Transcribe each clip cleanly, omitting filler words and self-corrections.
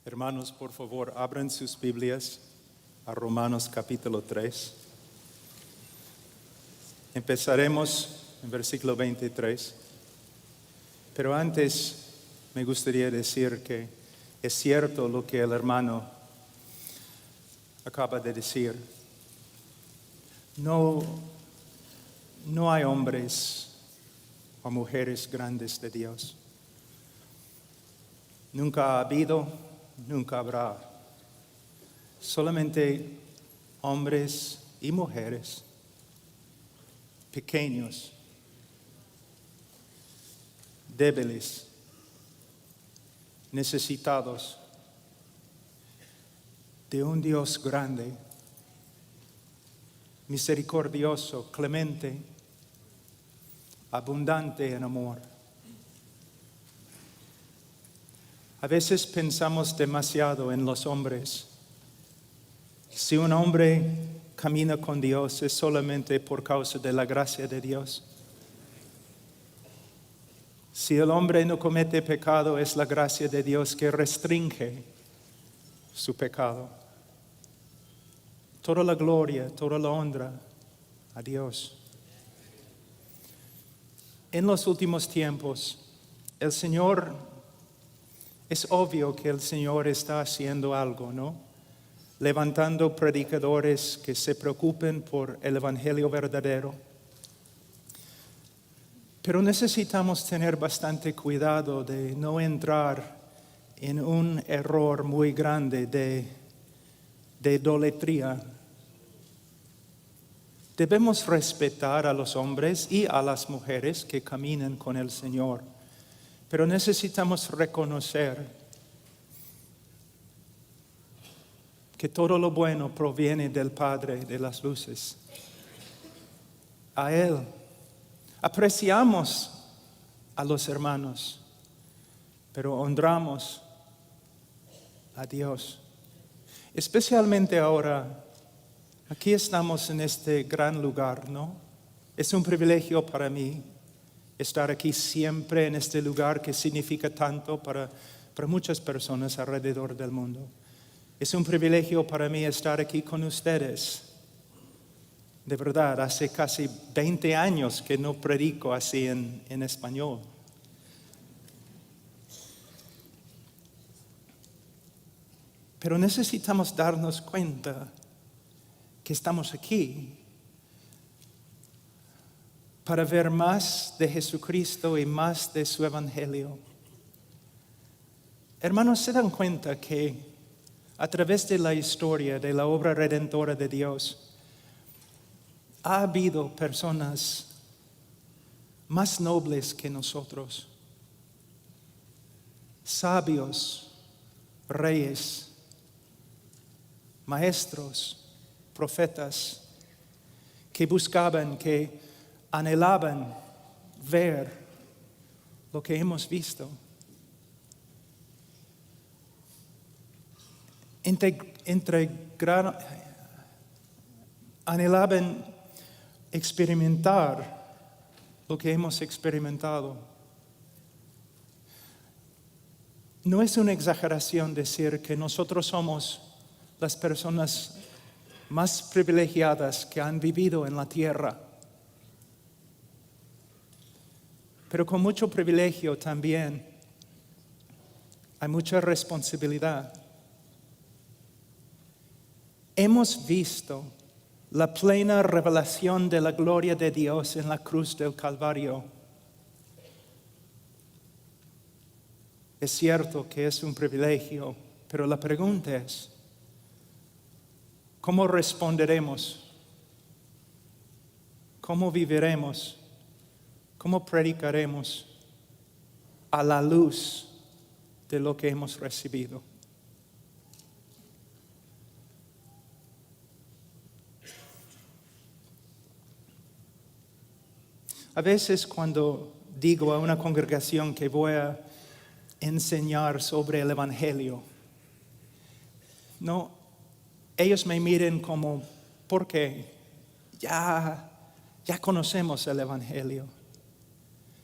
Hermanos, por favor, abran sus Biblias a Romanos capítulo 3. Empezaremos en versículo 23. Pero antes me gustaría decir que es cierto lo que el hermano acaba de decir. No hay hombres o mujeres grandes de Dios. Nunca ha habido, nunca habrá. Solamente hombres y mujeres pequeños, débiles, necesitados de un Dios grande, misericordioso, clemente, abundante en amor. A veces pensamos demasiado en los hombres. Si un hombre camina con Dios es solamente por causa de la gracia de Dios. Si el hombre no comete pecado es la gracia de Dios que restringe su pecado. Toda la gloria, toda la honra a Dios. En los últimos tiempos, es obvio que el Señor está haciendo algo, ¿no? Levantando predicadores que se preocupen por el evangelio verdadero. Pero necesitamos tener bastante cuidado de no entrar en un error muy grande de idolatría. Debemos respetar a los hombres y a las mujeres que caminan con el Señor. Pero necesitamos reconocer que todo lo bueno proviene del Padre de las luces. A Él. Apreciamos a los hermanos, pero honramos a Dios. Especialmente ahora, aquí estamos en este gran lugar, ¿no? Es un privilegio para mí estar aquí siempre en este lugar que significa tanto para muchas personas alrededor del mundo. Es un privilegio para mí estar aquí con ustedes. De verdad, hace casi 20 años que no predico así en español. Pero necesitamos darnos cuenta que estamos aquí para ver más de Jesucristo y más de su evangelio. Hermanos, ¿se dan cuenta que a través de la historia de la obra redentora de Dios ha habido personas más nobles que nosotros? Sabios, reyes, maestros, profetas, que buscaban, que anhelaban ver lo que hemos visto. Anhelaban experimentar lo que hemos experimentado. No es una exageración decir que nosotros somos las personas más privilegiadas que han vivido en la tierra. Pero con mucho privilegio también hay mucha responsabilidad. Hemos visto la plena revelación de la gloria de Dios en la cruz del Calvario. Es cierto que es un privilegio, pero la pregunta es, ¿cómo responderemos? ¿Cómo viviremos? ¿Cómo predicaremos a la luz de lo que hemos recibido? A veces cuando digo a una congregación que voy a enseñar sobre el evangelio, ellos me miran como, ¿por qué? Ya conocemos el evangelio.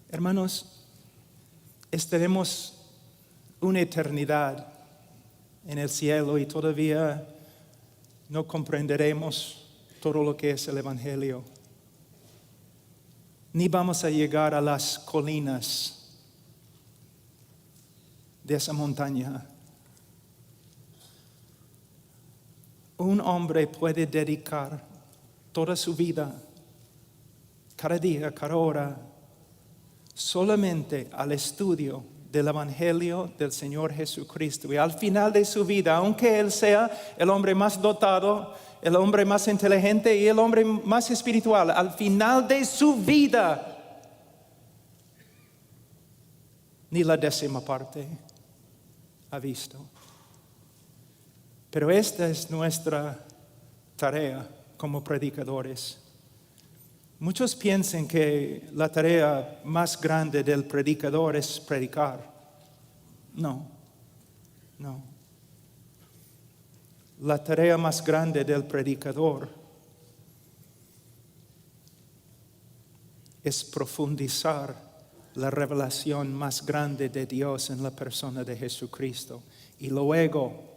Hermanos, estaremos una eternidad en el cielo y todavía no comprenderemos todo lo que es el Evangelio. Ni vamos a llegar a las colinas de esa montaña. Un hombre puede dedicar toda su vida, cada día, cada hora, solamente al estudio del Evangelio del Señor Jesucristo. Y al final de su vida, aunque él sea el hombre más dotado, el hombre más inteligente y el hombre más espiritual, al final de su vida, ni la 10ª parte ha visto. Pero esta es nuestra tarea como predicadores. Muchos piensan que la tarea más grande del predicador es predicar. No. La tarea más grande del predicador es profundizar la revelación más grande de Dios en la persona de Jesucristo y luego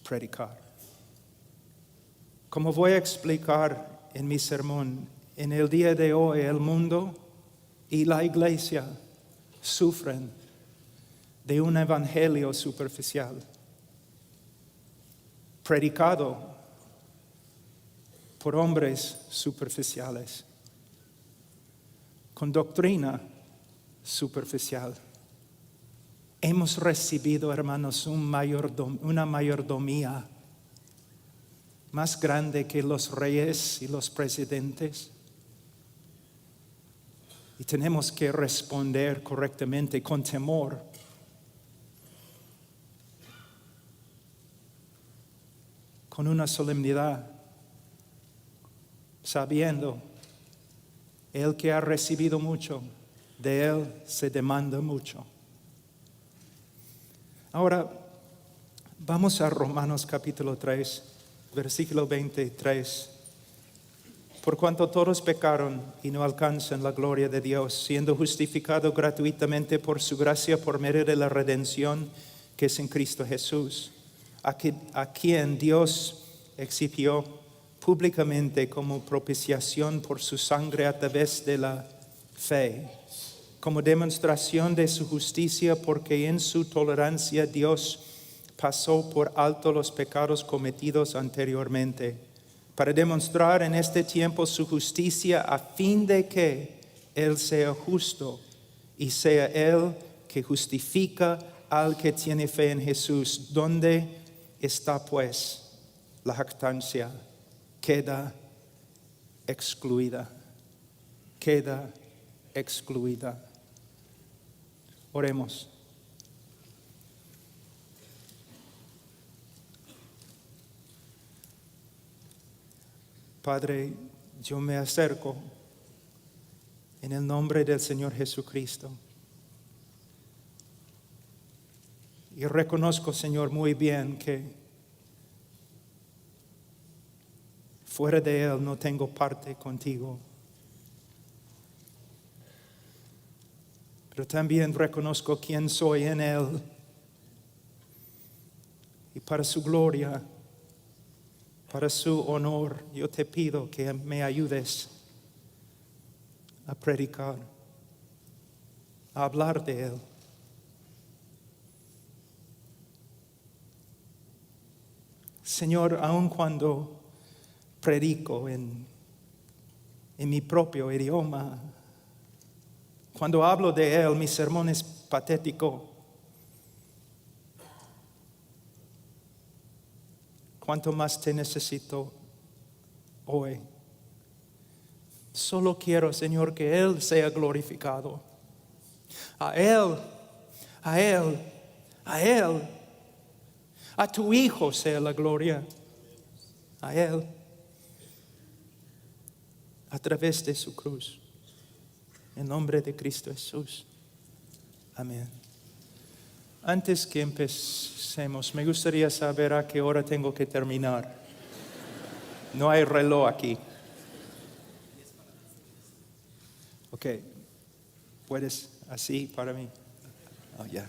predicar. Como voy a explicar en mi sermón, en el día de hoy el mundo y la iglesia sufren de un evangelio superficial, predicado por hombres superficiales, con doctrina superficial. Hemos recibido, hermanos, una mayordomía más grande que los reyes y los presidentes. Y tenemos que responder correctamente con temor. Con una solemnidad, sabiendo, el que ha recibido mucho, de él se demanda mucho. Ahora, vamos a Romanos capítulo 3, versículo 23. Por cuanto todos pecaron y no alcanzan la gloria de Dios, siendo justificados gratuitamente por su gracia por medio de la redención que es en Cristo Jesús, a quien Dios exhibió públicamente como propiciación por su sangre a través de la fe, como demostración de su justicia, porque en su tolerancia Dios pasó por alto los pecados cometidos anteriormente, para demostrar en este tiempo su justicia, a fin de que Él sea justo y sea Él que justifica al que tiene fe en Jesús. ¿Dónde está pues la jactancia? Queda excluida. Queda excluida. Oremos. Padre, yo me acerco en el nombre del Señor Jesucristo. Y reconozco, Señor, muy bien que fuera de Él no tengo parte contigo. Pero también reconozco quién soy en Él. Y para su gloria, para su honor, yo te pido que me ayudes a predicar, a hablar de Él. Señor, aun cuando predico en mi propio idioma, cuando hablo de Él, mi sermón es patético. Cuánto más te necesito hoy. Solo quiero, Señor, que Él sea glorificado. A Él, a Él, a Él, a tu Hijo sea la gloria. A Él, a través de su cruz. En nombre de Cristo Jesús. Amén. Antes que empecemos, me gustaría saber a qué hora tengo que terminar. No hay reloj aquí. Ok. ¿Puedes así para mí? Oh, ya.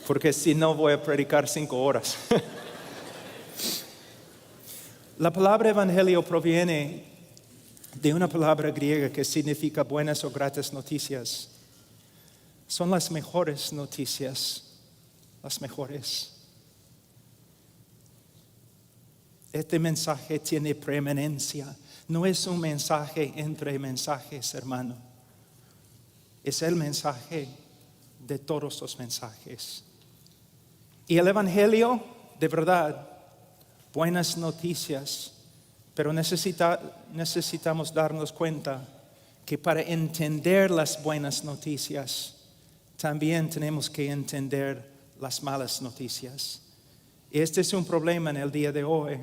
porque si no voy a predicar 5 horas. La palabra evangelio proviene de una palabra griega que significa buenas o gratas noticias. Son las mejores noticias, las mejores. Este mensaje tiene preeminencia. No es un mensaje entre mensajes, hermano. Es el mensaje de todos los mensajes. Y el evangelio, de verdad, buenas noticias, pero necesitamos darnos cuenta que para entender las buenas noticias, también tenemos que entender las malas noticias. Y este es un problema en el día de hoy.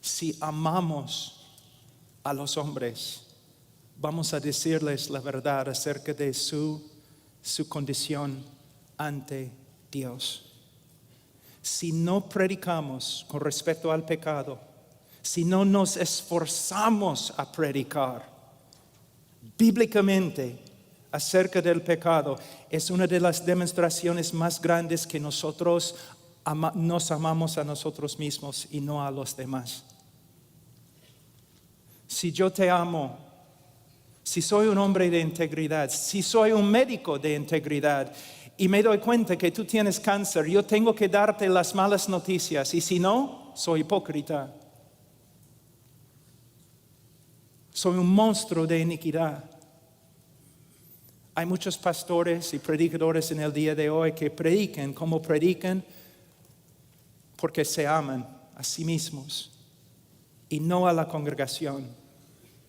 Si amamos a los hombres, vamos a decirles la verdad acerca de su condición ante Dios. Si no predicamos con respecto al pecado, si no nos esforzamos a predicar bíblicamente acerca del pecado, es una de las demostraciones más grandes que nosotros nos amamos a nosotros mismos y no a los demás. Si yo te amo, si soy un hombre de integridad, si soy un médico de integridad y me doy cuenta que tú tienes cáncer, yo tengo que darte las malas noticias, y si no, soy hipócrita. Soy un monstruo de iniquidad. Hay muchos pastores y predicadores en el día de hoy que predican como predican porque se aman a sí mismos y no a la congregación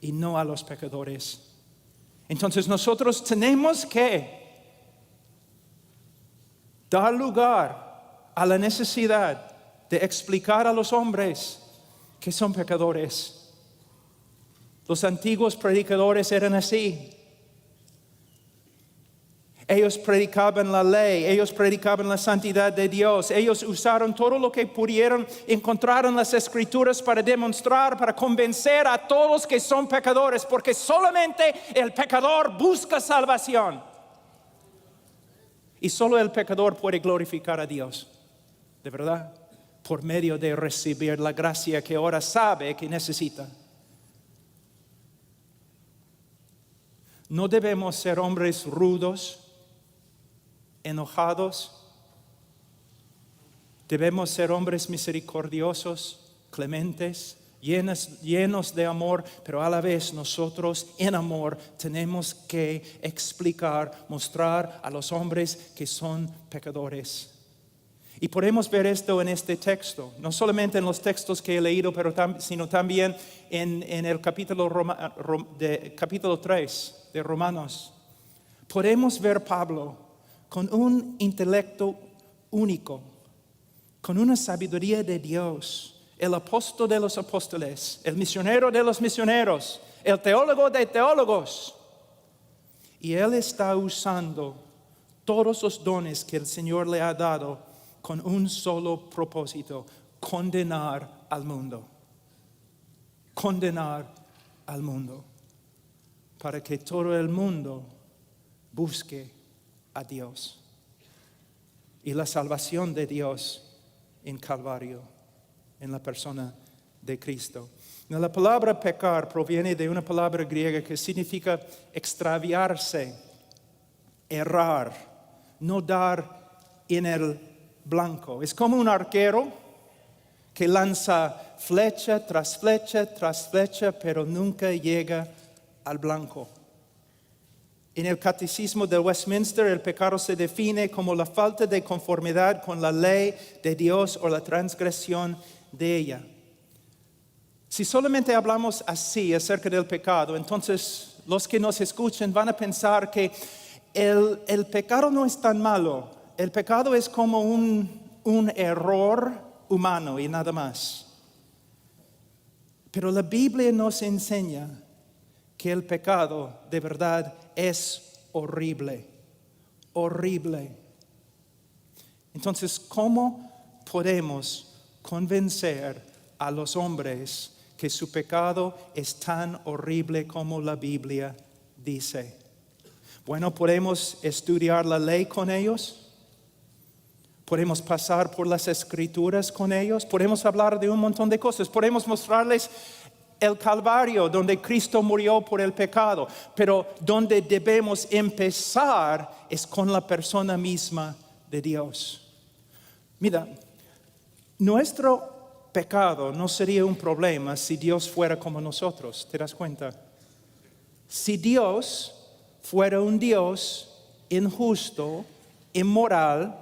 y no a los pecadores. Entonces nosotros tenemos que dar lugar a la necesidad de explicar a los hombres que son pecadores. Los antiguos predicadores eran así. Ellos predicaban la ley, ellos predicaban la santidad de Dios, ellos usaron todo lo que pudieron encontrar en las Escrituras para demostrar, para convencer a todos que son pecadores, porque solamente el pecador busca salvación. Y solo el pecador puede glorificar a Dios, de verdad, por medio de recibir la gracia que ahora sabe que necesita. No debemos ser hombres rudos, enojados. Debemos ser hombres misericordiosos, clementes, llenos de amor, pero a la vez nosotros en amor tenemos que explicar, mostrar a los hombres que son pecadores. Y podemos ver esto en este texto, no solamente en los textos que he leído, sino también en el capítulo 3 de Romanos. Podemos ver Pablo con un intelecto único, con una sabiduría de Dios, el apóstol de los apóstoles, el misionero de los misioneros, el teólogo de teólogos. Y él está usando todos los dones que el Señor le ha dado con un solo propósito: condenar al mundo. Condenar al mundo, para que todo el mundo busque a Dios y la salvación de Dios en Calvario, en la persona de Cristo. La palabra pecar proviene de una palabra griega que significa extraviarse, errar, no dar en el blanco. Es como un arquero que lanza flecha tras flecha tras flecha, pero nunca llega al blanco. En el Catecismo de Westminster, el pecado se define como la falta de conformidad con la ley de Dios o la transgresión de ella. Si solamente hablamos así acerca del pecado, entonces los que nos escuchan van a pensar que el pecado no es tan malo. El pecado es como un error humano y nada más. Pero la Biblia nos enseña que el pecado de verdad es horrible, horrible. Entonces, ¿cómo podemos convencer a los hombres que su pecado es tan horrible como la Biblia dice? Bueno, podemos estudiar la ley con ellos. Podemos pasar por las escrituras con ellos. Podemos hablar de un montón de cosas. Podemos mostrarles el Calvario donde Cristo murió por el pecado. Pero donde debemos empezar es con la persona misma de Dios. Mira, nuestro pecado no sería un problema si Dios fuera como nosotros. ¿Te das cuenta? Si Dios fuera un Dios injusto, inmoral,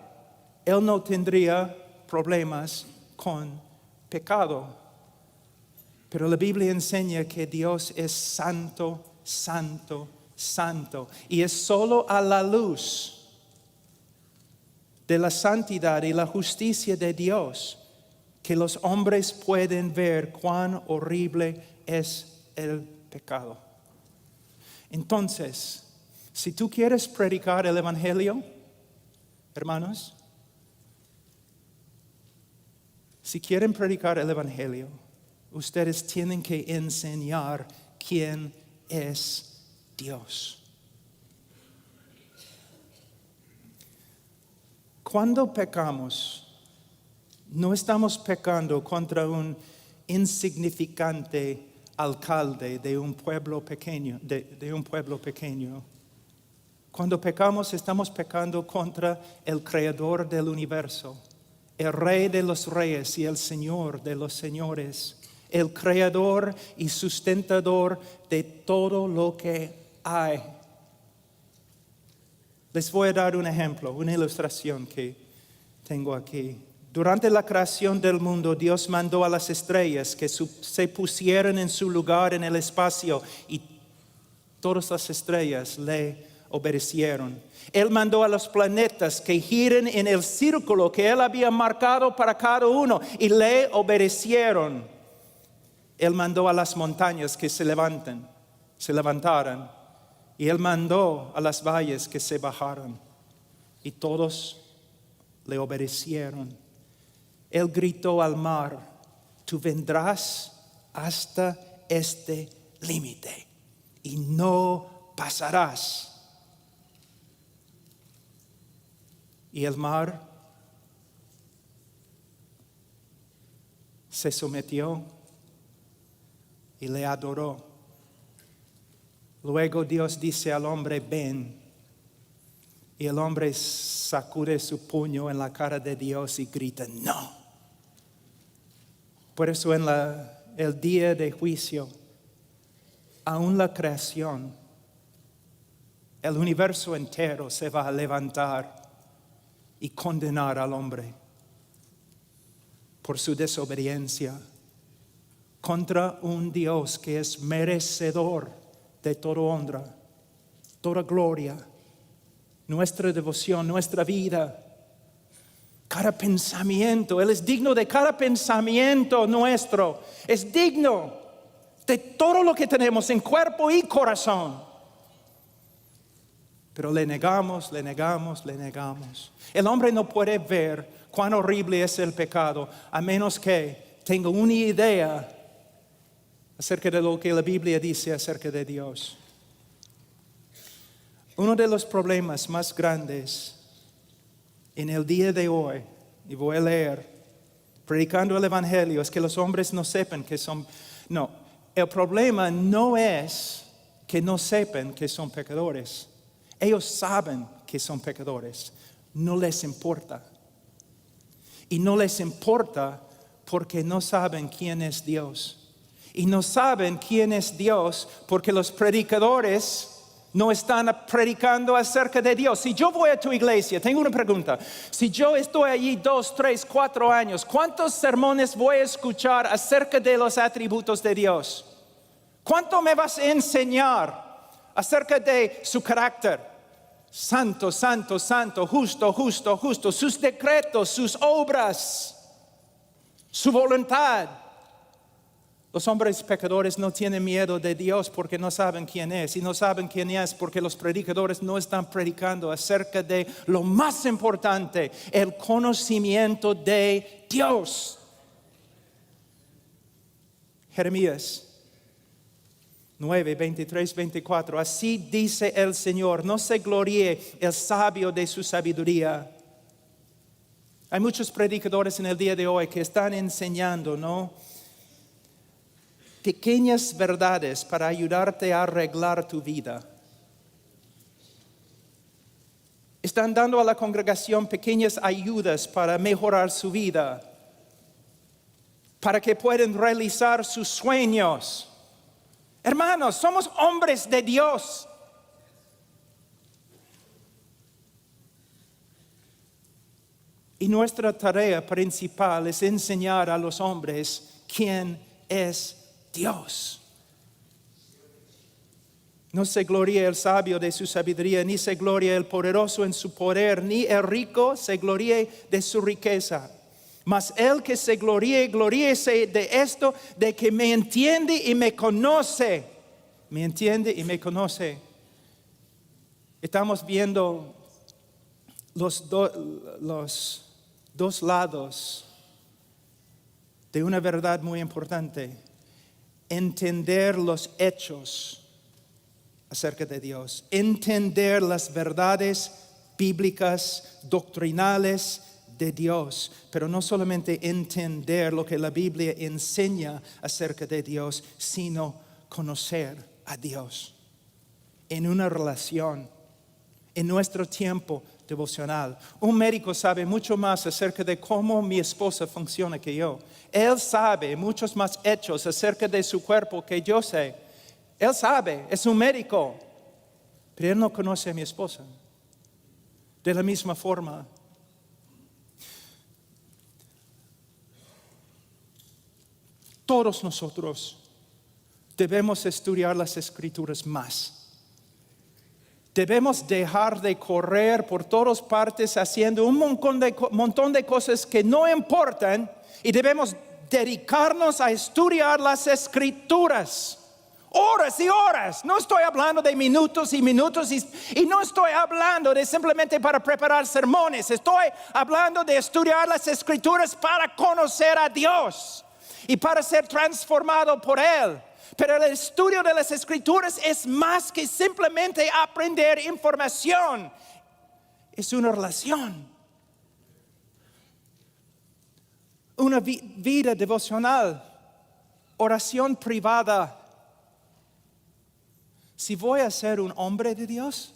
Él no tendría problemas con pecado. Pero la Biblia enseña que Dios es santo, santo, santo. Y es solo a la luz de la santidad y la justicia de Dios que los hombres pueden ver cuán horrible es el pecado. Entonces, si tú quieres predicar el Evangelio, hermanos, si quieren predicar el Evangelio, ustedes tienen que enseñar quién es Dios. Cuando pecamos, no estamos pecando contra un insignificante alcalde de un pueblo pequeño, de un pueblo pequeño. Cuando pecamos, estamos pecando contra el Creador del universo, el Rey de los reyes y el Señor de los señores, el Creador y sustentador de todo lo que hay. Les voy a dar un ejemplo, una ilustración que tengo aquí. Durante la creación del mundo, Dios mandó a las estrellas que se pusieran en su lugar en el espacio y todas las estrellas le obedecieron. Él mandó a los planetas que giren en el círculo que Él había marcado para cada uno y le obedecieron. Él mandó a las montañas que se levantaran y Él mandó a las valles que se bajaran y todos le obedecieron. Él gritó al mar: tú vendrás hasta este límite y no pasarás. Y el mar se sometió y le adoró. Luego Dios dice al hombre: ven. Y el hombre sacude su puño en la cara de Dios y grita: no. Por eso en el día de juicio, aún la creación, el universo entero se va a levantar y condenar al hombre por su desobediencia contra un Dios que es merecedor de toda honra, toda gloria, nuestra devoción, nuestra vida, cada pensamiento. Él es digno de cada pensamiento nuestro. Es digno de todo lo que tenemos en cuerpo y corazón. Pero le negamos. El hombre no puede ver cuán horrible es el pecado a menos que tenga una idea acerca de lo que la Biblia dice acerca de Dios. Uno de los problemas más grandes en el día de hoy, y voy a leer, predicando el Evangelio, es que los hombres no sepan que son... No, el problema no es que no sepan que son pecadores. Ellos saben que son pecadores, no les importa. Y no les importa porque no saben quién es Dios. Y no saben quién es Dios porque los predicadores no están predicando acerca de Dios. Si yo voy a tu iglesia, tengo una pregunta. Si yo estoy allí 2, 3, 4 años, ¿cuántos sermones voy a escuchar acerca de los atributos de Dios? ¿Cuánto me vas a enseñar acerca de su carácter? Santo, santo, santo, justo, justo, justo. Sus decretos, sus obras, su voluntad. Los hombres pecadores no tienen miedo de Dios porque no saben quién es. Y no saben quién es porque los predicadores no están predicando acerca de lo más importante, el conocimiento de Dios. Jeremías 9, 23, 24. Así dice el Señor, no se gloríe el sabio de su sabiduría. Hay muchos predicadores en el día de hoy que están enseñando, ¿no?, pequeñas verdades para ayudarte a arreglar tu vida. Están dando a la congregación pequeñas ayudas para mejorar su vida, para que puedan realizar sus sueños. Hermanos, somos hombres de Dios. Y nuestra tarea principal es enseñar a los hombres quién es Dios. No se gloríe el sabio de su sabiduría, ni se gloríe el poderoso en su poder, ni el rico se gloríe de su riqueza. Mas el que se gloríe, gloríese de esto, de que me entiende y me conoce. Me entiende y me conoce. Estamos viendo los dos lados de una verdad muy importante. Entender los hechos acerca de Dios, entender las verdades bíblicas, doctrinales de Dios, pero no solamente entender lo que la Biblia enseña acerca de Dios, sino conocer a Dios en una relación, en nuestro tiempo devocional. Un médico sabe mucho más acerca de cómo mi esposa funciona que yo. Él sabe muchos más hechos acerca de su cuerpo que yo sé. Él sabe, es un médico, pero él no conoce a mi esposa. De la misma forma, todos nosotros debemos estudiar las Escrituras más. Debemos dejar de correr por todas partes haciendo un montón de cosas que no importan y debemos dedicarnos a estudiar las Escrituras. Horas y horas. No estoy hablando de minutos y minutos y no estoy hablando de simplemente para preparar sermones. Estoy hablando de estudiar las Escrituras para conocer a Dios y para ser transformado por Él. Pero el estudio de las Escrituras es más que simplemente aprender información. Es una relación. Una vida devocional. Oración privada. Si voy a ser un hombre de Dios,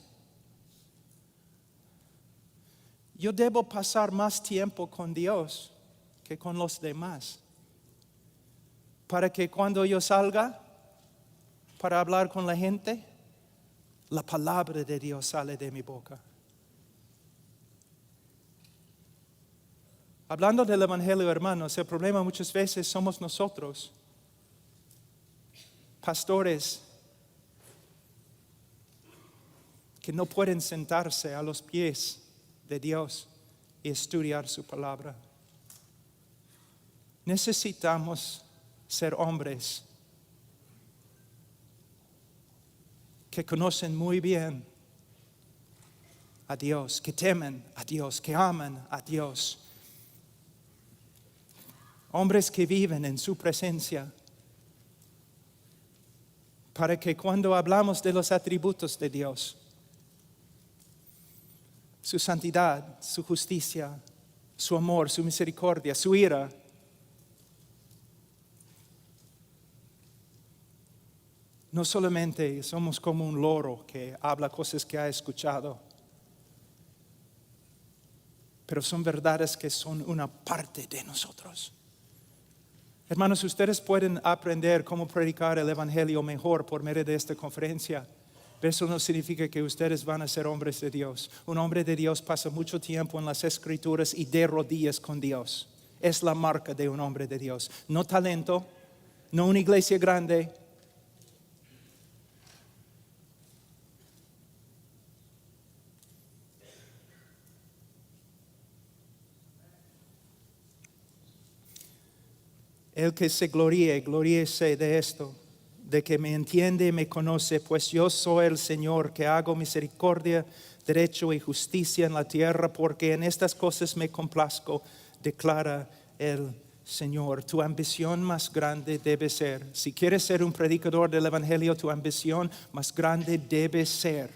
yo debo pasar más tiempo con Dios que con los demás. Para que cuando yo salga para hablar con la gente, la palabra de Dios sale de mi boca. Hablando del Evangelio, hermanos, el problema muchas veces somos nosotros, pastores, que no pueden sentarse a los pies de Dios y estudiar su palabra. Necesitamos ser hombres que conocen muy bien a Dios, que temen a Dios, que aman a Dios. Hombres que viven en su presencia. Para que cuando hablamos de los atributos de Dios, su santidad, su justicia, su amor, su misericordia, su ira, no solamente somos como un loro que habla cosas que ha escuchado, pero son verdades que son una parte de nosotros. Hermanos, ustedes pueden aprender cómo predicar el Evangelio mejor por medio de esta conferencia. Pero eso no significa que ustedes van a ser hombres de Dios. Un hombre de Dios pasa mucho tiempo en las Escrituras y de rodillas con Dios. Es la marca de un hombre de Dios. No talento, no una iglesia grande. El que se gloríese de esto, de que me entiende y me conoce, pues yo soy el Señor que hago misericordia, derecho y justicia en la tierra, porque en estas cosas me complazco, declara el Señor, tu ambición más grande debe ser, si quieres ser un predicador del Evangelio, tu ambición más grande debe ser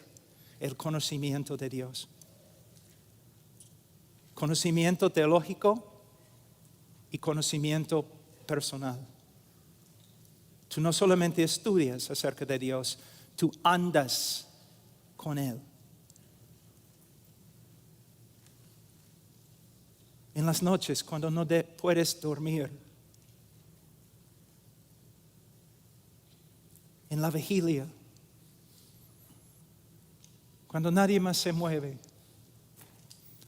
el conocimiento de Dios. Conocimiento teológico y conocimiento personal. Tú no solamente estudias acerca de Dios, tú andas con Él. En las noches, cuando no puedes dormir, en la vigilia, cuando nadie más se mueve,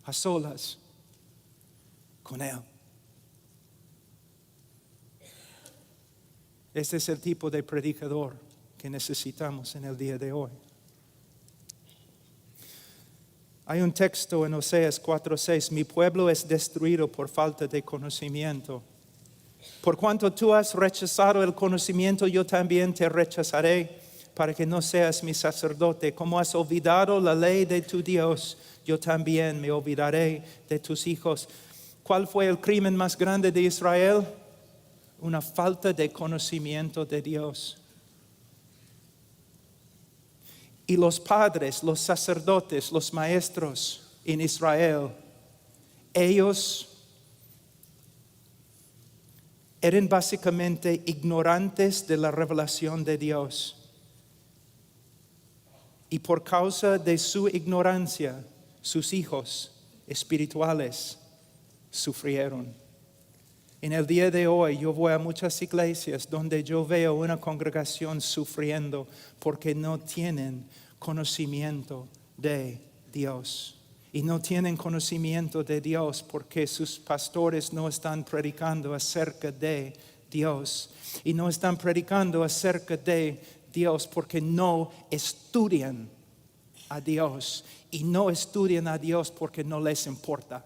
a solas con Él. Este es el tipo de predicador que necesitamos en el día de hoy. Hay un texto en Oseas 4:6, mi pueblo es destruido por falta de conocimiento. Por cuanto tú has rechazado el conocimiento, yo también te rechazaré para que no seas mi sacerdote. Como has olvidado la ley de tu Dios, yo también me olvidaré de tus hijos. ¿Cuál fue el crimen más grande de Israel? Una falta de conocimiento de Dios. Y los padres, los sacerdotes, los maestros en Israel, ellos eran básicamente ignorantes de la revelación de Dios. Y por causa de su ignorancia, sus hijos espirituales sufrieron. En el día de hoy yo voy a muchas iglesias donde yo veo una congregación sufriendo porque no tienen conocimiento de Dios. Y no tienen conocimiento de Dios porque sus pastores no están predicando acerca de Dios. Y no están predicando acerca de Dios porque no estudian a Dios. Y no estudian a Dios porque no les importa.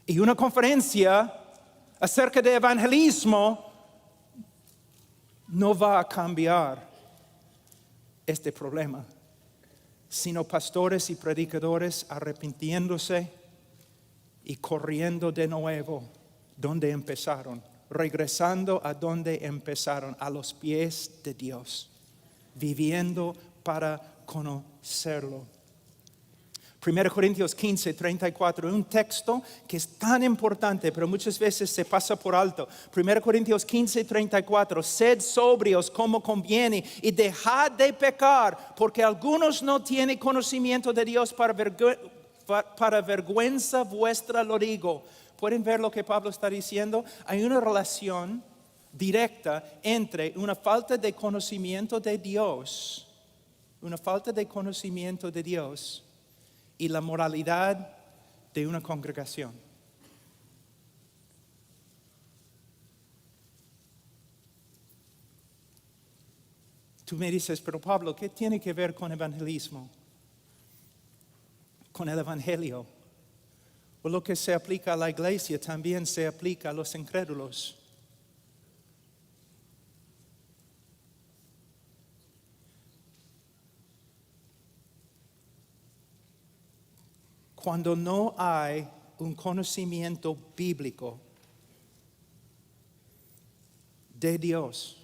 Y una conferencia acerca de evangelismo no va a cambiar este problema, sino pastores y predicadores arrepintiéndose y corriendo de nuevo donde empezaron, regresando a donde empezaron, a los pies de Dios, viviendo para conocerlo. 1 Corintios 15, 34, un texto que es tan importante, pero muchas veces se pasa por alto. 1 Corintios 15, 34, sed sobrios como conviene y dejad de pecar, porque algunos no tienen conocimiento de Dios, para vergüenza vuestra lo digo. ¿Pueden ver lo que Pablo está diciendo? Hay una relación directa entre una falta de conocimiento de Dios, y la moralidad de una congregación. Tú me dices, pero Pablo, ¿qué tiene que ver con evangelismo? Con el evangelio. O lo que se aplica a la iglesia también se aplica a los incrédulos. Cuando no hay un conocimiento bíblico de Dios,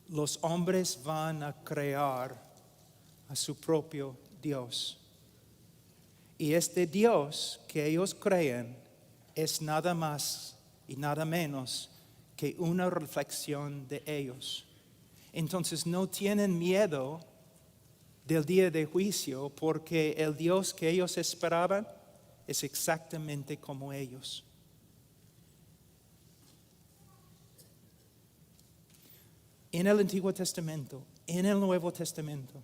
los hombres van a crear a su propio Dios. Y este Dios que ellos creen es nada más y nada menos que una reflexión de ellos. Entonces no tienen miedo del día de juicio, porque el Dios que ellos esperaban es exactamente como ellos. En el Antiguo Testamento, en el Nuevo Testamento,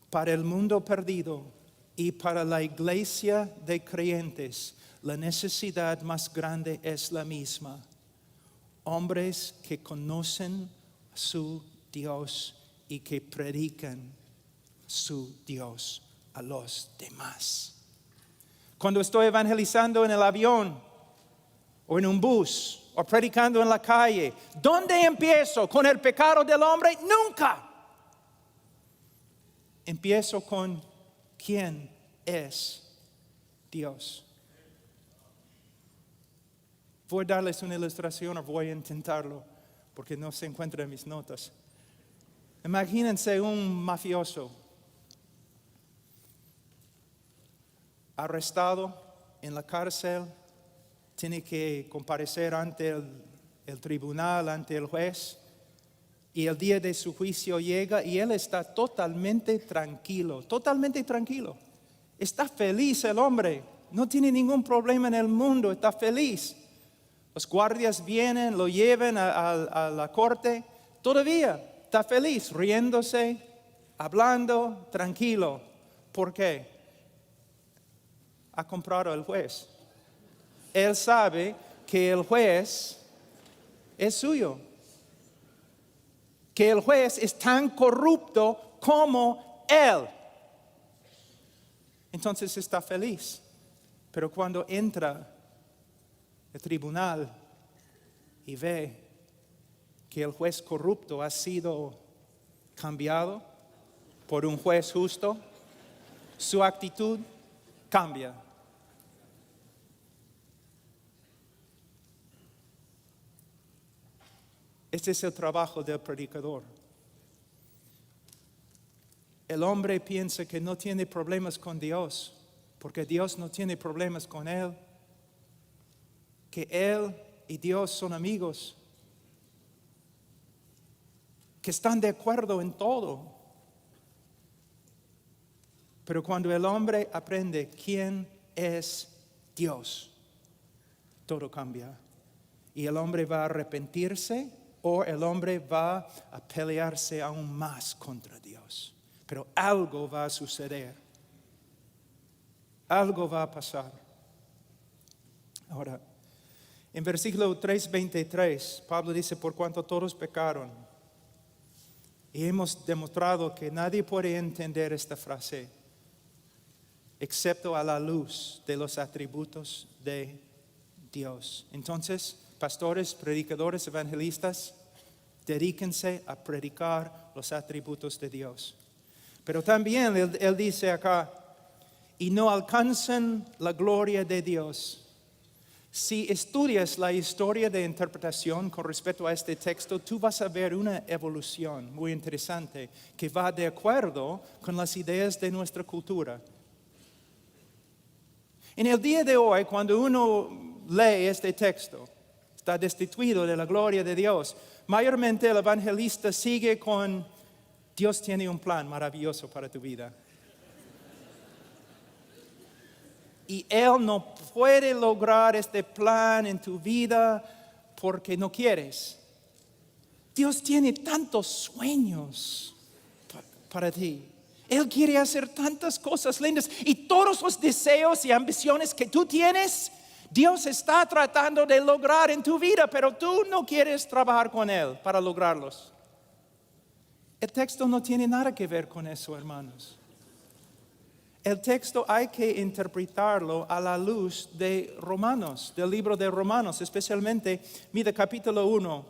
para el mundo perdido y para la iglesia de creyentes, la necesidad más grande es la misma. Hombres que conocen a su Dios y que predican su Dios a los demás. Cuando estoy evangelizando en el avión o en un bus o predicando en la calle, ¿dónde empiezo? ¿Con el pecado del hombre? Nunca. Empiezo con quién es Dios. Voy a darles una ilustración o voy a intentarlo porque no se encuentra en mis notas. Imagínense un mafioso arrestado en la cárcel, tiene que comparecer ante el tribunal, ante el juez, y el día de su juicio llega y él está totalmente tranquilo. Está feliz el hombre, no tiene ningún problema en el mundo, está feliz. Los guardias vienen, lo llevan a la corte, todavía está feliz, riéndose, hablando, tranquilo. ¿Por qué? Ha comprado al juez. Él sabe que el juez es suyo, que el juez es tan corrupto como él. Entonces está feliz. Pero cuando entra al tribunal y ve que el juez corrupto ha sido cambiado por un juez justo, su actitud cambia. Este es el trabajo del predicador. El hombre piensa que no tiene problemas con Dios, porque Dios no tiene problemas con él, que él y Dios son amigos, que están de acuerdo en todo. Pero cuando el hombre aprende quién es Dios, todo cambia. Y el hombre va a arrepentirse o el hombre va a pelearse aún más contra Dios. Pero algo va a suceder. Algo va a pasar. Ahora, en versículo 3:23, Pablo dice, por cuanto todos pecaron. Y hemos demostrado que nadie puede entender esta frase, excepto a la luz de los atributos de Dios. Entonces, pastores, predicadores, evangelistas, dedíquense a predicar los atributos de Dios. Pero también él dice acá, y no alcanzan la gloria de Dios. Si estudias la historia de interpretación con respecto a este texto, tú vas a ver una evolución muy interesante que va de acuerdo con las ideas de nuestra cultura. En el día de hoy, cuando uno lee este texto, está destituido de la gloria de Dios. Mayormente el evangelista sigue con, Dios tiene un plan maravilloso para tu vida. Y Él no puede lograr este plan en tu vida porque no quieres. Dios tiene tantos sueños para ti. Él quiere hacer tantas cosas lindas y todos los deseos y ambiciones que tú tienes, Dios está tratando de lograr en tu vida, pero tú no quieres trabajar con Él para lograrlos. El texto no tiene nada que ver con eso, hermanos. El texto hay que interpretarlo a la luz de Romanos, del libro de Romanos, especialmente, mira, capítulo 1,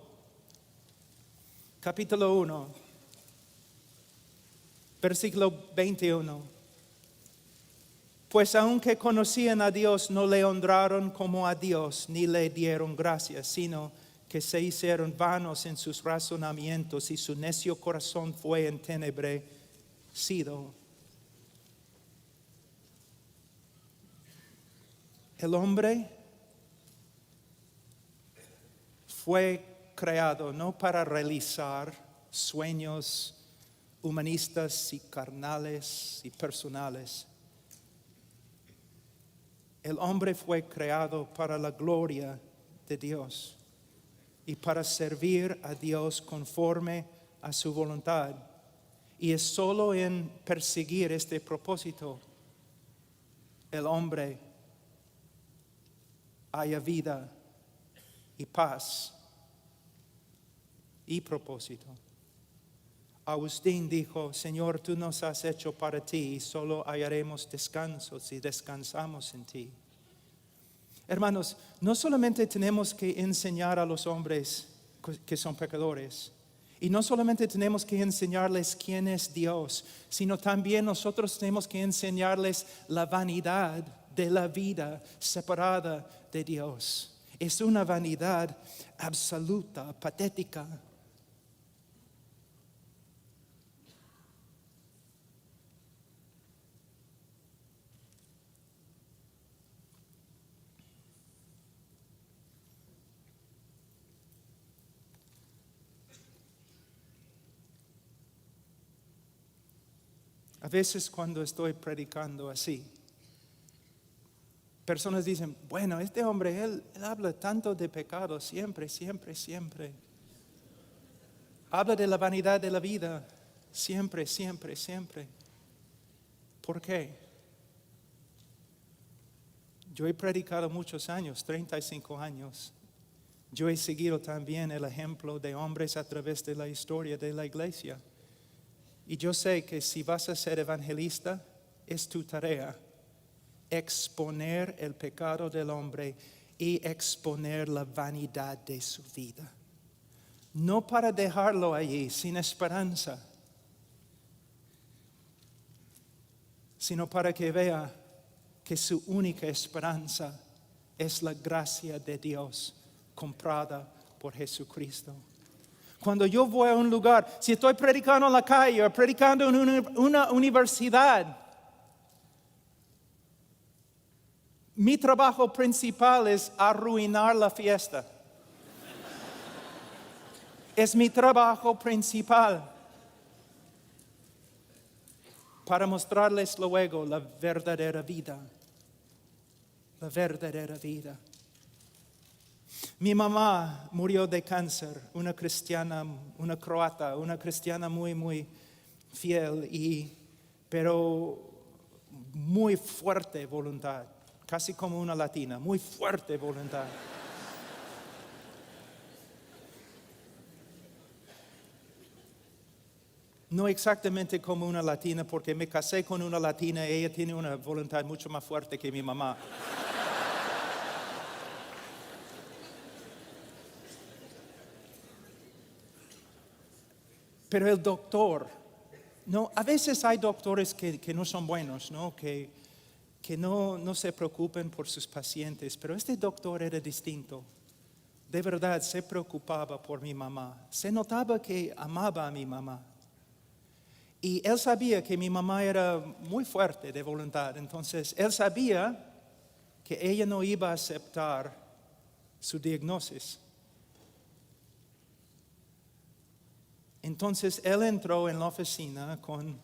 versículo 21. Pues aunque conocían a Dios, no le honraron como a Dios, ni le dieron gracias, sino que se hicieron vanos en sus razonamientos y su necio corazón fue entenebrecido. El hombre fue creado no para realizar sueños humanistas y carnales y personales. El hombre fue creado para la gloria de Dios y para servir a Dios conforme a su voluntad. Y es solo en perseguir este propósito el hombre haya vida y paz y propósito. Agustín dijo, Señor, tú nos has hecho para ti y solo hallaremos descanso si descansamos en ti. Hermanos, no solamente tenemos que enseñar a los hombres que son pecadores, y no solamente tenemos que enseñarles quién es Dios, sino también nosotros tenemos que enseñarles la vanidad de la vida separada de Dios. Es una vanidad absoluta, patética. A veces cuando estoy predicando así, personas dicen, bueno, este hombre, él habla tanto de pecado, siempre, siempre, siempre. Habla de la vanidad de la vida, siempre, siempre, siempre. ¿Por qué? Yo he predicado muchos años, 35 años. Yo he seguido también el ejemplo de hombres a través de la historia de la iglesia. Y yo sé que si vas a ser evangelista, es tu tarea exponer el pecado del hombre y exponer la vanidad de su vida. No para dejarlo allí sin esperanza, sino para que vea que su única esperanza es la gracia de Dios comprada por Jesucristo. Cuando yo voy a un lugar, si estoy predicando en la calle o predicando en una universidad, mi trabajo principal es arruinar la fiesta. Es mi trabajo principal para mostrarles luego la verdadera vida. La verdadera vida. Mi mamá murió de cáncer, una cristiana, una croata, una cristiana muy, muy fiel, pero muy fuerte voluntad, casi como una latina, muy fuerte voluntad. No exactamente como una latina, porque me casé con una latina y ella tiene una voluntad mucho más fuerte que mi mamá. Pero el doctor, no, a veces hay doctores que no son buenos, ¿no? Que no se preocupen por sus pacientes, pero este doctor era distinto. De verdad se preocupaba por mi mamá. Se notaba que amaba a mi mamá. Y él sabía que mi mamá era muy fuerte de voluntad. Entonces, él sabía que ella no iba a aceptar su diagnóstico. Entonces, él entró en la oficina con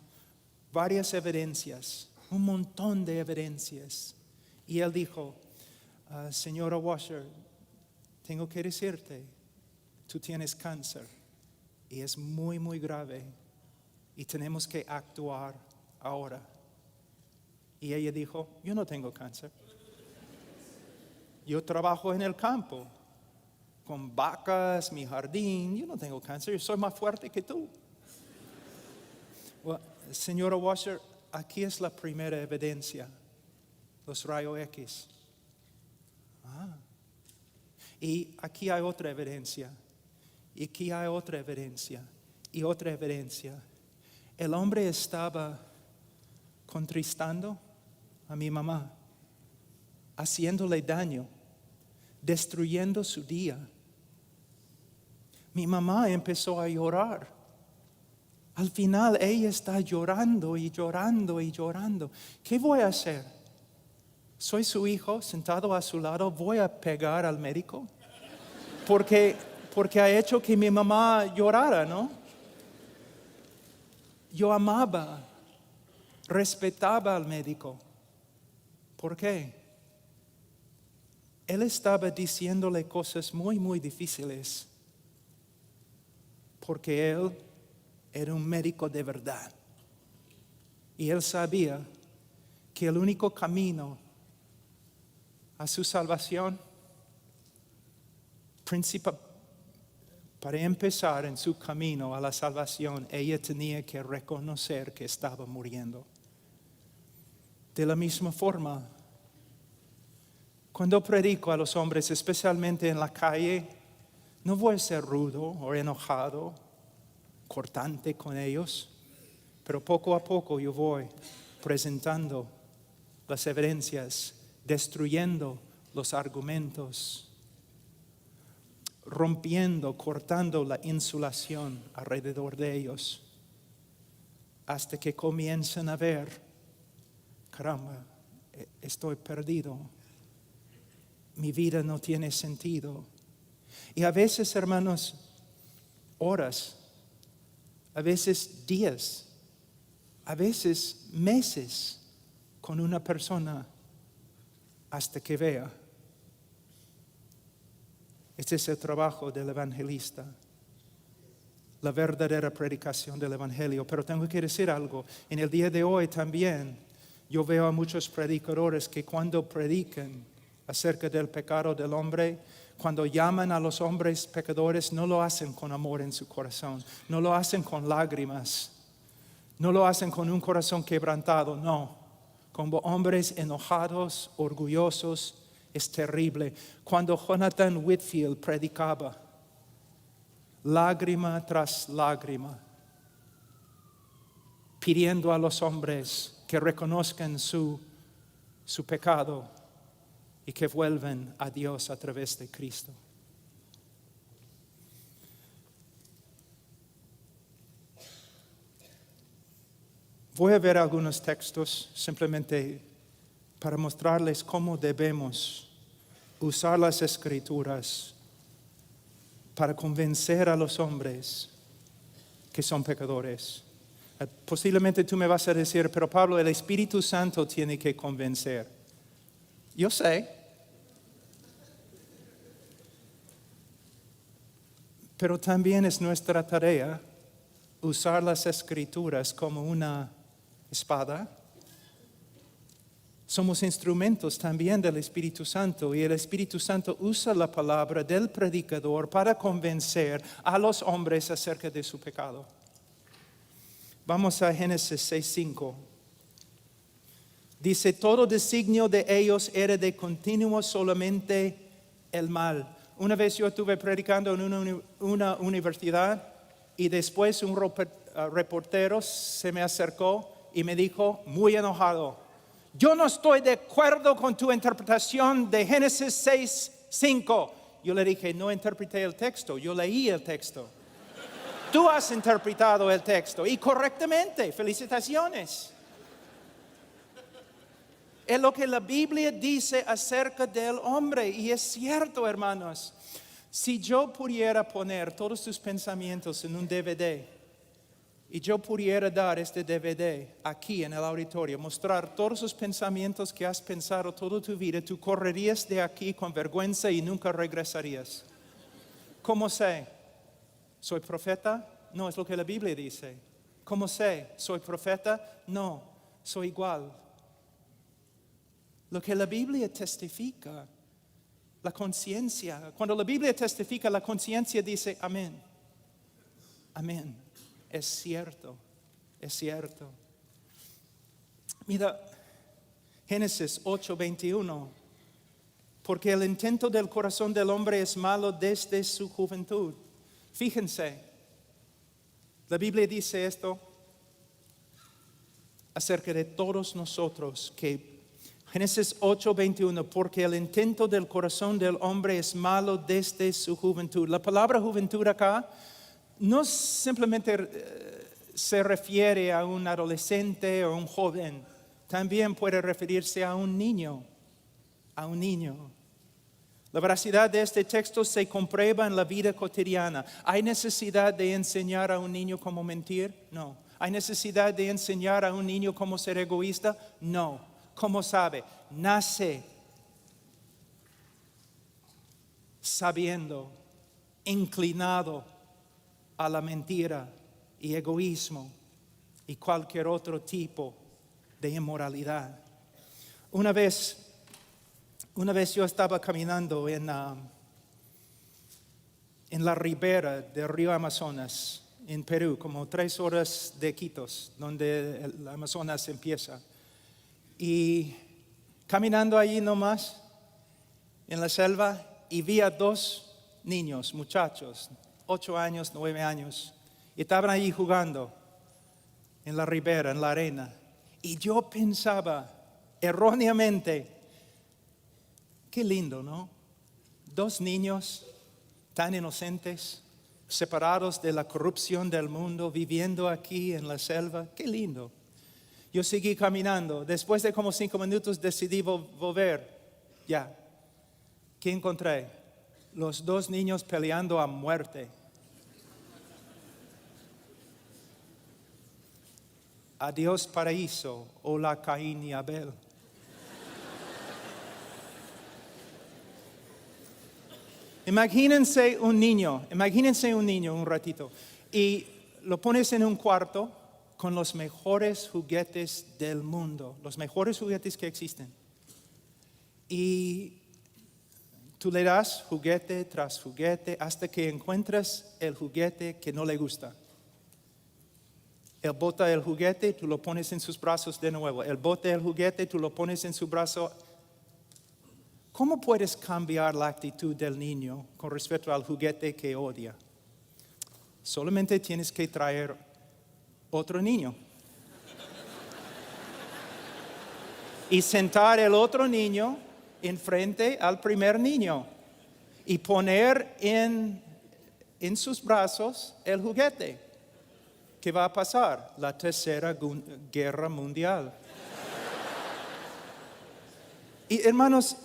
varias evidencias, un montón de evidencias. Y él dijo, señora Washer, tengo que decirte, tú tienes cáncer y es muy, muy grave y tenemos que actuar ahora. Y ella dijo, yo no tengo cáncer. Yo trabajo en el campo, con vacas, mi jardín, yo no tengo cáncer, yo soy más fuerte que tú. Well, señora Washer, aquí es la primera evidencia, los rayos X. Y aquí hay otra evidencia, y aquí hay otra evidencia, y otra evidencia. El hombre estaba contristando a mi mamá, haciéndole daño, destruyendo su día. Mi mamá empezó a llorar. Al final ella está llorando y llorando y llorando. ¿Qué voy a hacer? Soy su hijo sentado a su lado. ¿Voy a pegar al médico? Porque ha hecho que mi mamá llorara, ¿no? Yo amaba, respetaba al médico. ¿Por qué? Él estaba diciéndole cosas muy, muy difíciles. Porque él era un médico de verdad. Y él sabía que el único camino a su salvación, principal, para empezar en su camino a la salvación, ella tenía que reconocer que estaba muriendo. De la misma forma, cuando predico a los hombres, especialmente en la calle, no voy a ser rudo o enojado, cortante con ellos, pero poco a poco yo voy presentando las evidencias, destruyendo los argumentos rompiendo, cortando la insulación alrededor de ellos, hasta que comiencen a ver, caramba, estoy perdido, mi vida no tiene sentido. Y a veces, hermanos, horas, a veces días, a veces meses con una persona hasta que vea. Este es el trabajo del evangelista, la verdadera predicación del evangelio. Pero tengo que decir algo, en el día de hoy también yo veo a muchos predicadores que cuando predican acerca del pecado del hombre, cuando llaman a los hombres pecadores, no lo hacen con amor en su corazón, no lo hacen con lágrimas, no lo hacen con un corazón quebrantado, no, como hombres enojados, orgullosos. Es terrible. Cuando Jonathan Whitfield predicaba, lágrima tras lágrima, pidiendo a los hombres que reconozcan su pecado y que vuelvan a Dios a través de Cristo. Voy a ver algunos textos simplemente para mostrarles cómo debemos usar las Escrituras para convencer a los hombres que son pecadores. Posiblemente tú me vas a decir, pero Pablo, el Espíritu Santo tiene que convencer. Yo sé. Pero también es nuestra tarea usar las Escrituras como una espada. Somos instrumentos también del Espíritu Santo y el Espíritu Santo usa la palabra del predicador para convencer a los hombres acerca de su pecado. Vamos a Génesis 6:5. Dice, todo designio de ellos era de continuo solamente el mal. Una vez yo estuve predicando en una universidad y después un reportero se me acercó y me dijo, muy enojado, yo no estoy de acuerdo con tu interpretación de Génesis 6:5. Yo le dije, no interpreté el texto, yo leí el texto. Tú has interpretado el texto y correctamente, felicitaciones. Es lo que la Biblia dice acerca del hombre y es cierto, hermanos. Si yo pudiera poner todos tus pensamientos en un DVD y yo pudiera dar este DVD aquí en el auditorio, mostrar todos los pensamientos que has pensado toda tu vida, tú correrías de aquí con vergüenza y nunca regresarías. ¿Cómo sé? ¿Soy profeta? No, es lo que la Biblia dice. ¿Cómo sé? ¿Soy profeta? No, soy igual. Lo que la Biblia testifica, la conciencia. Cuando la Biblia testifica, la conciencia dice amén. Amén. Es cierto, es cierto. Mira, Génesis 8:21. Porque el intento del corazón del hombre es malo desde su juventud. Fíjense, la Biblia dice esto acerca de todos nosotros, que Génesis 8:21, porque el intento del corazón del hombre es malo desde su juventud. La palabra juventud acá no simplemente se refiere a un adolescente o un joven, también puede referirse a un niño, a un niño. La veracidad de este texto se comprueba en la vida cotidiana. ¿Hay necesidad de enseñar a un niño cómo mentir? No. ¿Hay necesidad de enseñar a un niño cómo ser egoísta? No. ¿Cómo sabe? Nace sabiendo, inclinado a la mentira y egoísmo y cualquier otro tipo de inmoralidad. Una vez yo estaba caminando en la ribera del río Amazonas, en Perú, como 3 horas de Iquitos, donde el Amazonas empieza. Y caminando allí nomás, en la selva, y vi a 2 niños, muchachos, 8 años, 9 años, y estaban allí jugando en la ribera, en la arena. Y yo pensaba erróneamente, qué lindo, ¿no? 2 niños tan inocentes, separados de la corrupción del mundo, viviendo aquí en la selva. Qué lindo. Yo seguí caminando. Después de como 5 minutos decidí volver. Ya. ¿Qué encontré? Los 2 niños peleando a muerte. Adiós paraíso, hola Caín y Abel. Imagínense un niño un ratito, y lo pones en un cuarto con los mejores juguetes del mundo, los mejores juguetes que existen. Y tú le das juguete tras juguete hasta que encuentras el juguete que no le gusta. Él bota el juguete, tú lo pones en sus brazos de nuevo. Él bota el juguete, tú lo pones en su brazo. ¿Cómo puedes cambiar la actitud del niño con respecto al juguete que odia? Solamente tienes que traer otro niño. Y sentar el otro niño enfrente al primer niño. Y poner en sus brazos el juguete. ¿Qué va a pasar? La tercera guerra mundial. Y hermanos,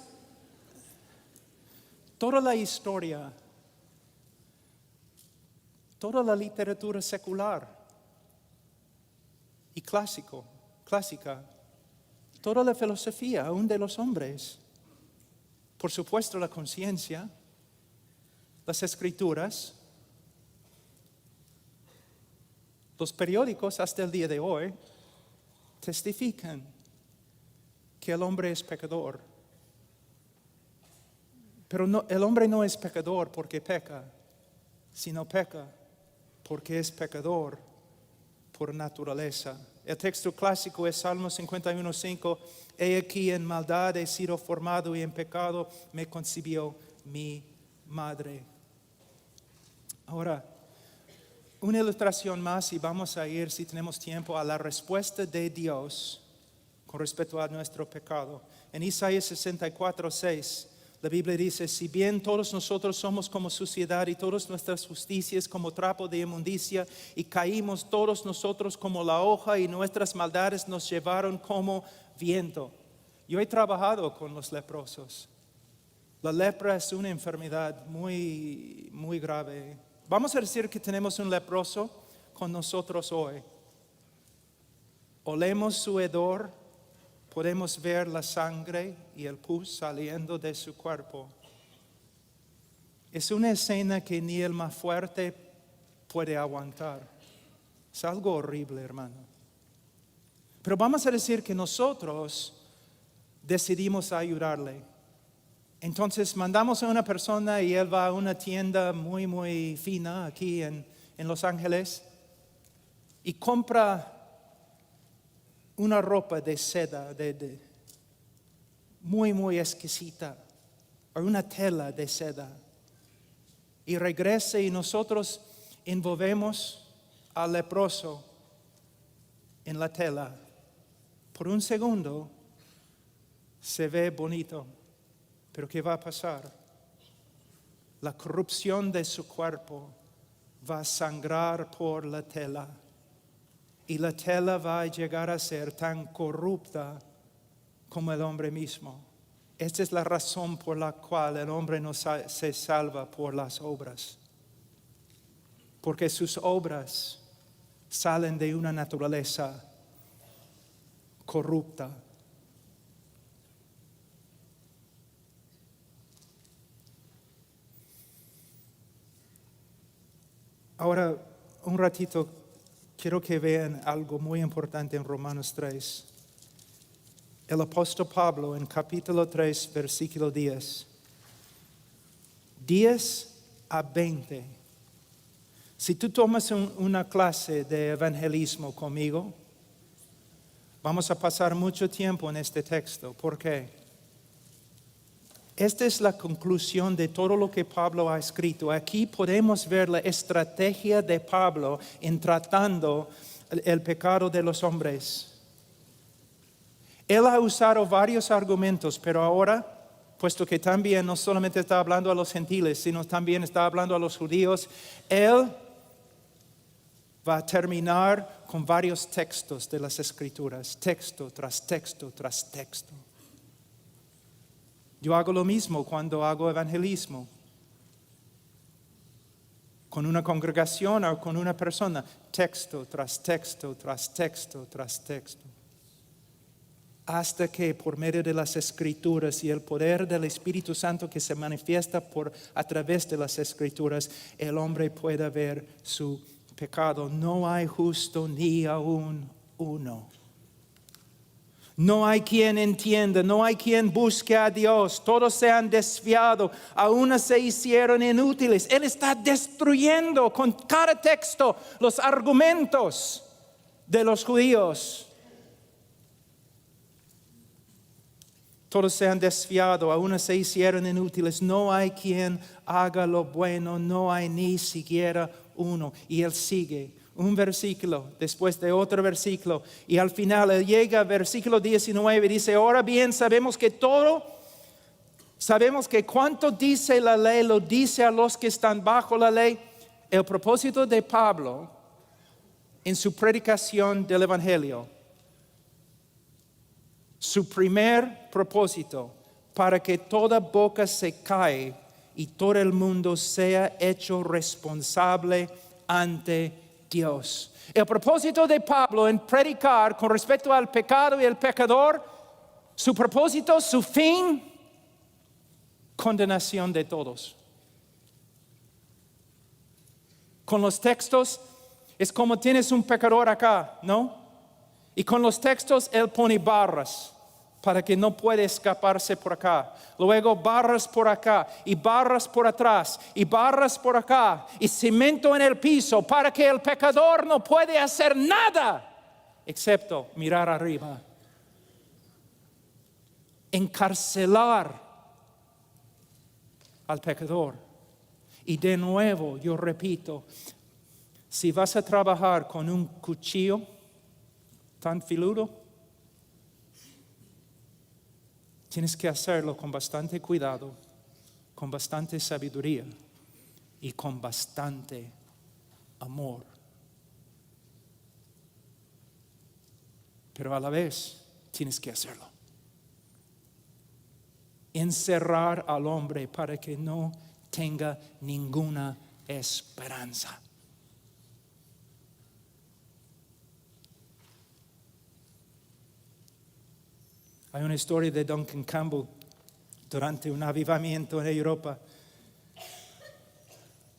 toda la historia, toda la literatura secular y clásica, toda la filosofía, aún de los hombres, por supuesto la conciencia, las escrituras, los periódicos hasta el día de hoy testifican que el hombre es pecador. Pero el hombre no es pecador porque peca, sino peca porque es pecador por naturaleza. El texto clásico es Salmo 51:5. He aquí en maldad he sido formado y en pecado me concibió mi madre. Ahora, una ilustración más y vamos a ir, si tenemos tiempo, a la respuesta de Dios con respecto a nuestro pecado. En Isaías 64:6, la Biblia dice: si bien todos nosotros somos como suciedad y todas nuestras justicias como trapo de inmundicia, y caímos todos nosotros como la hoja y nuestras maldades nos llevaron como viento. Yo he trabajado con los leprosos. La lepra es una enfermedad muy, muy grave. Vamos a decir que tenemos un leproso con nosotros hoy. Olemos su hedor, podemos ver la sangre y el pus saliendo de su cuerpo. Es una escena que ni el más fuerte puede aguantar. Es algo horrible, hermano. Pero vamos a decir que nosotros decidimos ayudarle. Entonces mandamos a una persona y él va a una tienda muy, muy fina aquí en Los Ángeles y compra una ropa de seda muy, muy exquisita, o una tela de seda. Y regresa y nosotros envolvemos al leproso en la tela. Por un segundo se ve bonito. Pero ¿qué va a pasar? La corrupción de su cuerpo va a sangrar por la tela. Y la tela va a llegar a ser tan corrupta como el hombre mismo. Esta es la razón por la cual el hombre no se salva por las obras. Porque sus obras salen de una naturaleza corrupta. Ahora, un ratito, quiero que vean algo muy importante en Romanos 3. El apóstol Pablo en capítulo 3, versículo 10. 10 a 20. Si tú tomas una clase de evangelismo conmigo, vamos a pasar mucho tiempo en este texto. ¿Por qué? Esta es la conclusión de todo lo que Pablo ha escrito. Aquí podemos ver la estrategia de Pablo en tratando el pecado de los hombres. Él ha usado varios argumentos, pero ahora puesto que también no solamente está hablando a los gentiles, sino también está hablando a los judíos, Él va a terminar con varios textos de las Escrituras, texto tras texto tras texto. Yo hago lo mismo cuando hago evangelismo, con una congregación o con una persona, texto tras texto tras texto tras texto. Hasta que por medio de las Escrituras y el poder del Espíritu Santo que se manifiesta a través de las Escrituras, el hombre pueda ver su pecado. No hay justo ni aún uno. No hay quien entienda, no hay quien busque a Dios. Todos se han desviado, aún se hicieron inútiles. Él está destruyendo con cada texto los argumentos de los judíos. Todos se han desviado, aún se hicieron inútiles. No hay quien haga lo bueno, no hay ni siquiera uno. Y él sigue un versículo después de otro versículo. Y al final él llega al versículo 19 y dice, ahora bien sabemos que cuanto dice la ley, lo dice a los que están bajo la ley. El propósito de Pablo en su predicación del Evangelio, su primer propósito, para que toda boca se calle y todo el mundo sea hecho responsable ante Dios. El propósito de Pablo en predicar con respecto al pecado y el pecador, su propósito, su fin, condenación de todos. Con los textos es como tienes un pecador acá, ¿no? Y con los textos él pone barras para que no pueda escaparse por acá. Luego barras por acá y barras por atrás y barras por acá y cemento en el piso para que el pecador no puede hacer nada excepto mirar arriba. Encarcelar al pecador. Y de nuevo yo repito, si vas a trabajar con un cuchillo tan filudo, tienes que hacerlo con bastante cuidado, con bastante sabiduría y con bastante amor. Pero a la vez tienes que hacerlo. Encerrar al hombre para que no tenga ninguna esperanza. Hay una historia de Duncan Campbell durante un avivamiento en Europa.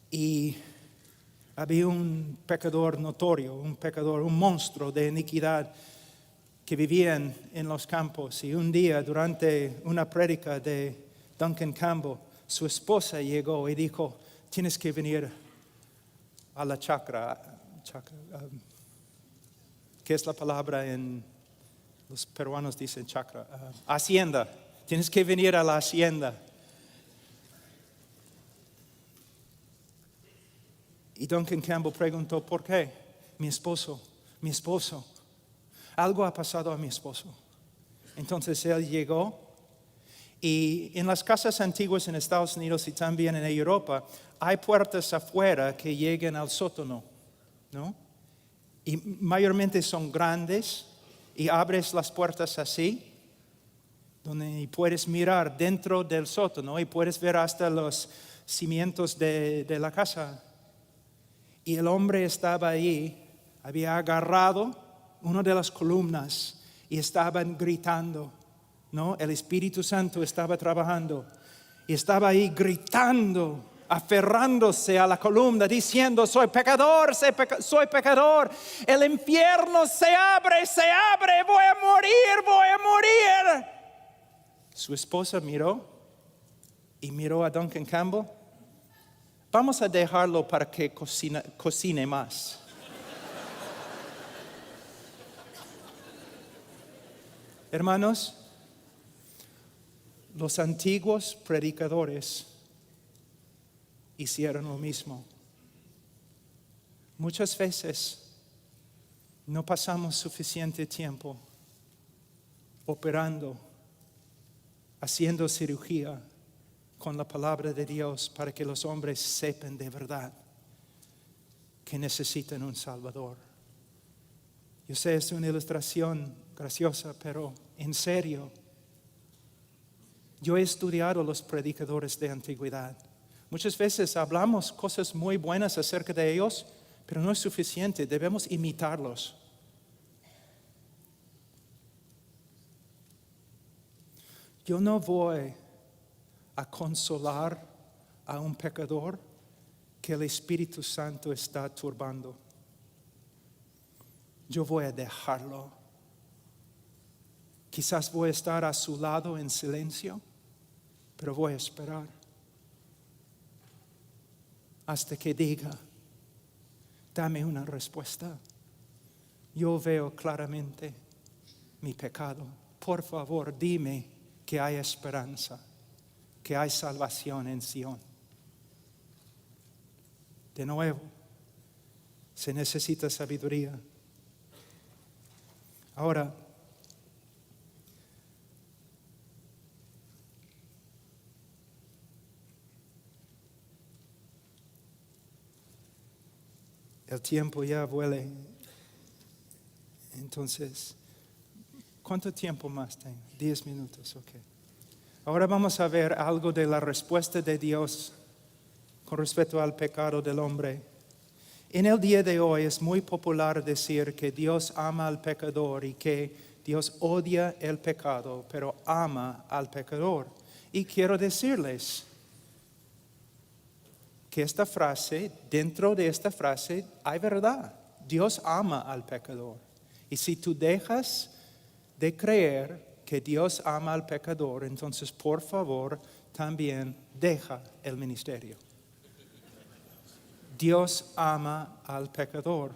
Y había un pecador notorio, un monstruo de iniquidad que vivía en los campos. Y un día, durante una prédica de Duncan Campbell, su esposa llegó y dijo, tienes que venir a la chacra. ¿Qué es la palabra en... Los peruanos dicen chacra, hacienda. Tienes que venir a la hacienda. Y Duncan Campbell preguntó, ¿por qué? Mi esposo. Algo ha pasado a mi esposo. Entonces él llegó y en las casas antiguas en Estados Unidos y también en Europa hay puertas afuera que llegan al sótano, ¿no? Y mayormente son grandes. Y abres las puertas así, donde puedes mirar dentro del sótano y puedes ver hasta los cimientos de la casa. Y el hombre estaba allí, había agarrado una de las columnas y estaban gritando, ¿no? El Espíritu Santo estaba trabajando y estaba ahí gritando, aferrándose a la columna, diciendo, soy pecador, soy pecador. El infierno se abre, voy a morir. Su esposa miró a Duncan Campbell. Vamos a dejarlo para que cocine más. Hermanos, los antiguos predicadores hicieron lo mismo. Muchas veces no pasamos suficiente tiempo operando haciendo cirugía con la palabra de Dios para que los hombres sepan de verdad que necesitan un Salvador. Yo sé, es una ilustración graciosa, pero en serio, yo he estudiado los predicadores de antigüedad. Muchas veces hablamos cosas muy buenas acerca de ellos, pero no es suficiente, debemos imitarlos. Yo no voy a consolar a un pecador que el Espíritu Santo está turbando. Yo voy a dejarlo. Quizás voy a estar a su lado en silencio, pero voy a esperar hasta que diga, dame una respuesta. Yo veo claramente mi pecado. Por favor, dime que hay esperanza, que hay salvación en Sion. De nuevo, se necesita sabiduría. Ahora, el tiempo ya vuela. Entonces, ¿cuánto tiempo más tengo? 10 minutos, ok. Ahora vamos a ver algo de la respuesta de Dios con respecto al pecado del hombre. En el día de hoy es muy popular decir que Dios ama al pecador y que Dios odia el pecado, pero ama al pecador. Y quiero decirles que esta frase, dentro de esta frase hay verdad. Dios ama al pecador. Y si tú dejas de creer que Dios ama al pecador, entonces por favor también deja el ministerio. Dios ama al pecador.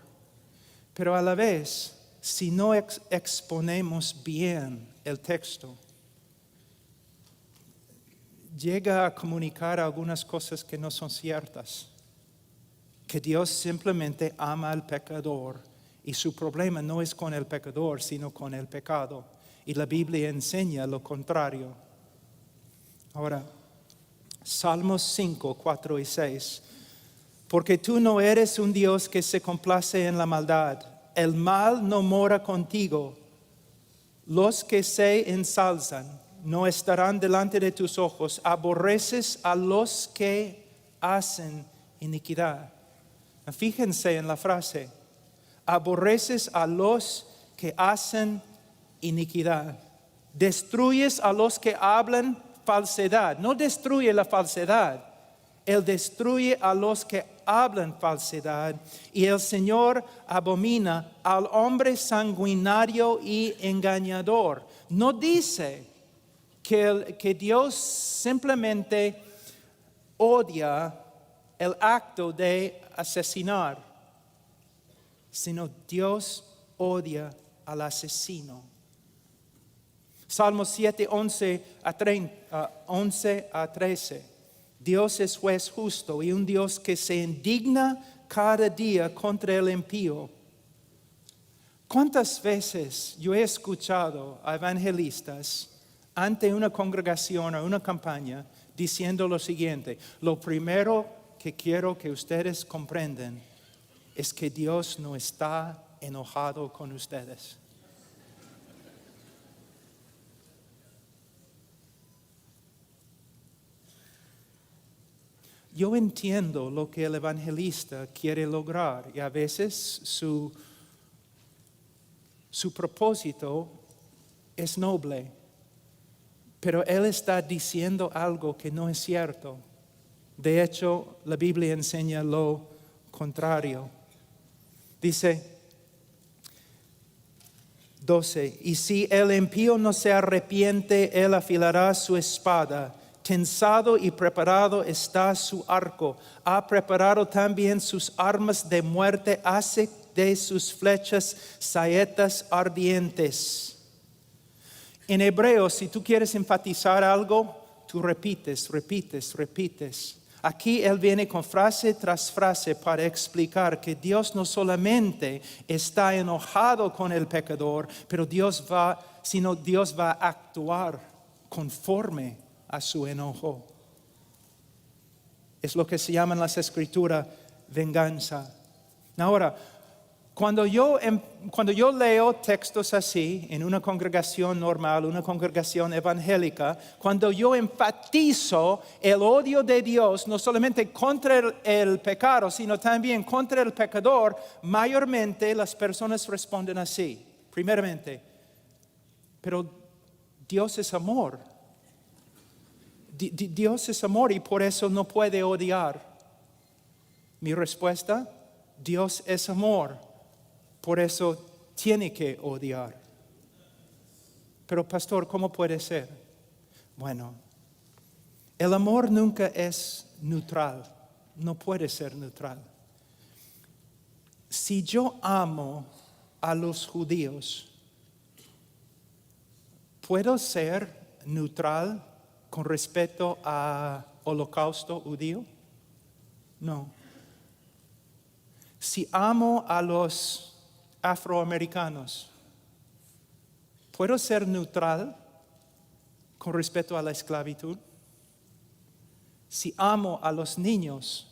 Pero a la vez, si no exponemos bien el texto, llega a comunicar algunas cosas que no son ciertas. Que Dios simplemente ama al pecador y su problema no es con el pecador, sino con el pecado. Y la Biblia enseña lo contrario. Ahora, Salmos 5, 4 y 6. Porque tú no eres un Dios que se complace en la maldad. El mal no mora contigo. Los que se ensalzan no estarán delante de tus ojos. Aborreces a los que hacen iniquidad. Fíjense en la frase. Aborreces a los que hacen iniquidad. Destruyes a los que hablan falsedad. No destruye la falsedad. Él destruye a los que hablan falsedad. Y el Señor abomina al hombre sanguinario y engañador. No dice que Dios simplemente odia el acto de asesinar, sino Dios odia al asesino. Salmos 7, 11 a 13. Dios es juez justo y un Dios que se indigna cada día contra el impío. ¿Cuántas veces yo he escuchado a evangelistas ante una congregación o una campaña diciendo lo siguiente? Lo primero que quiero que ustedes comprendan es que Dios no está enojado con ustedes. Yo entiendo lo que el evangelista quiere lograr y a veces su propósito es noble, pero él está diciendo algo que no es cierto. De hecho, la Biblia enseña lo contrario. Dice 12, y si el impío no se arrepiente, él afilará su espada. Tensado y preparado está su arco. Ha preparado también sus armas de muerte. Hace de sus flechas saetas ardientes. En hebreo, si tú quieres enfatizar algo, tú repites. Aquí él viene con frase tras frase para explicar que Dios no solamente está enojado con el pecador, pero Dios va a actuar. conforme a su enojo. Es lo que se llama en las Escrituras venganza. Ahora, cuando yo leo textos así en una congregación normal, una congregación evangélica, cuando yo enfatizo el odio de Dios, no solamente contra el pecado, sino también contra el pecador, mayormente las personas responden así. Primeramente, pero Dios es amor. Dios es amor y por eso no puede odiar. Mi respuesta, Dios es amor. Por eso tiene que odiar. Pero pastor, ¿cómo puede ser? Bueno, el amor nunca es neutral. No puede ser neutral. Si yo amo a los judíos, ¿puedo ser neutral con respecto al holocausto judío? No. Si amo a los afroamericanos, ¿puedo ser neutral con respecto a la esclavitud? Si amo a los niños,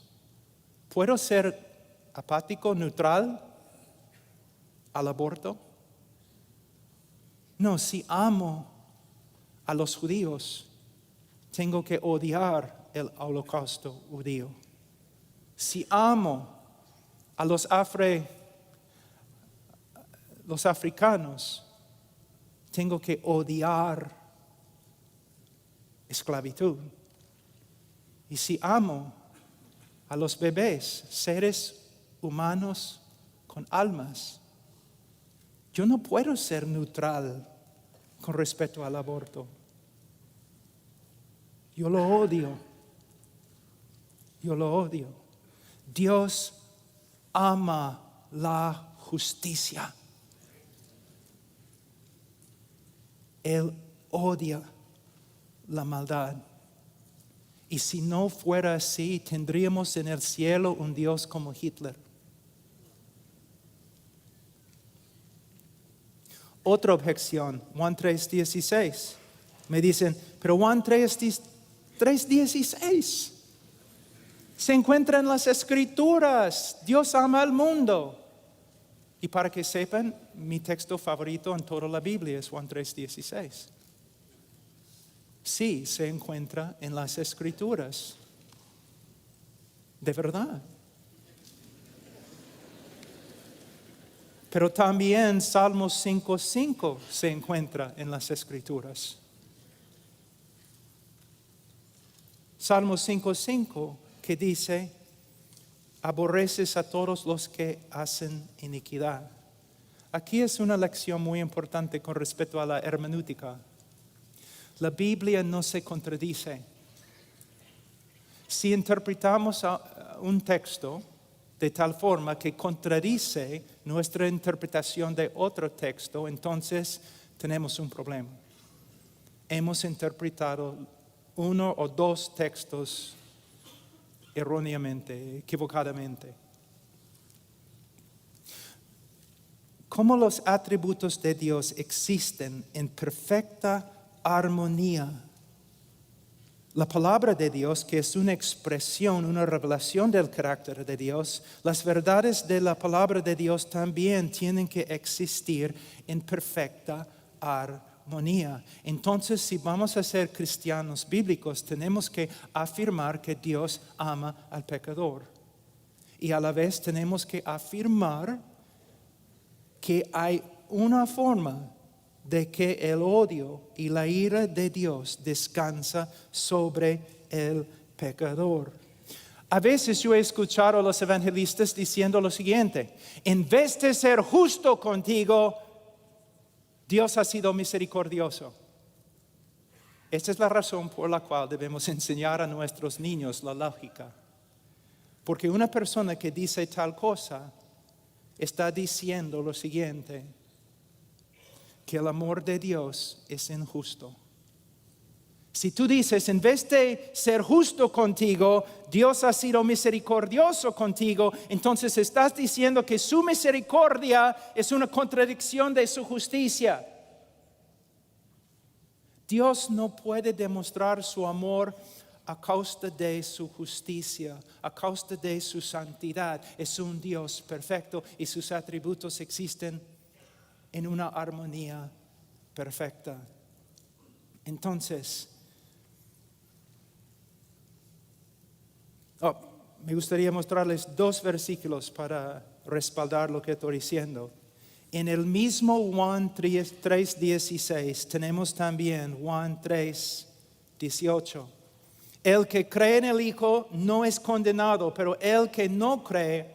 ¿puedo ser apático, neutral al aborto? No, si amo a los judíos, tengo que odiar el holocausto judío. Si amo a los africanos, tengo que odiar esclavitud. Y si amo a los bebés, seres humanos con almas, yo no puedo ser neutral con respecto al aborto. Yo lo odio. Yo lo odio. Dios ama la justicia. Él odia la maldad. Y si no fuera así, tendríamos en el cielo un Dios como Hitler. Otra objeción, Juan 3:16. Me dicen, pero Juan 3:16 se encuentra en las Escrituras. Dios ama al mundo. Y para que sepan, mi texto favorito en toda la Biblia es Juan 3:16. Sí, se encuentra en las Escrituras. De verdad. Pero también Salmos 5:5 se encuentra en las Escrituras. Salmos 5:5 que dice, aborreces a todos los que hacen iniquidad. Aquí es una lección muy importante con respecto a la hermenéutica. La Biblia no se contradice. Si interpretamos un texto de tal forma que contradice nuestra interpretación de otro texto, entonces tenemos un problema. Hemos interpretado uno o dos textos erróneamente, equivocadamente. Como los atributos de Dios existen en perfecta armonía, la palabra de Dios, que es una expresión, una revelación del carácter de Dios, las verdades de la palabra de Dios también tienen que existir en perfecta armonía. Entonces, si vamos a ser cristianos bíblicos, tenemos que afirmar que Dios ama al pecador. Y a la vez tenemos que afirmar que hay una forma de que el odio y la ira de Dios descansa sobre el pecador. A veces yo he escuchado a los evangelistas diciendo lo siguiente: en vez de ser justo contigo, Dios ha sido misericordioso. Esta es la razón por la cual debemos enseñar a nuestros niños la lógica. Porque una persona que dice tal cosa está diciendo lo siguiente: que el amor de Dios es injusto. Si tú dices, en vez de ser justo contigo, Dios ha sido misericordioso contigo, entonces estás diciendo que su misericordia es una contradicción de su justicia. Dios no puede demostrar su amor a causa de su justicia, a causa de su santidad. Es un Dios perfecto y sus atributos existen en una armonía perfecta. Entonces, me gustaría mostrarles 2 versículos para respaldar lo que estoy diciendo. En el mismo Juan 3:16 tenemos también Juan 3:18. El que cree en el Hijo no es condenado, pero el que no cree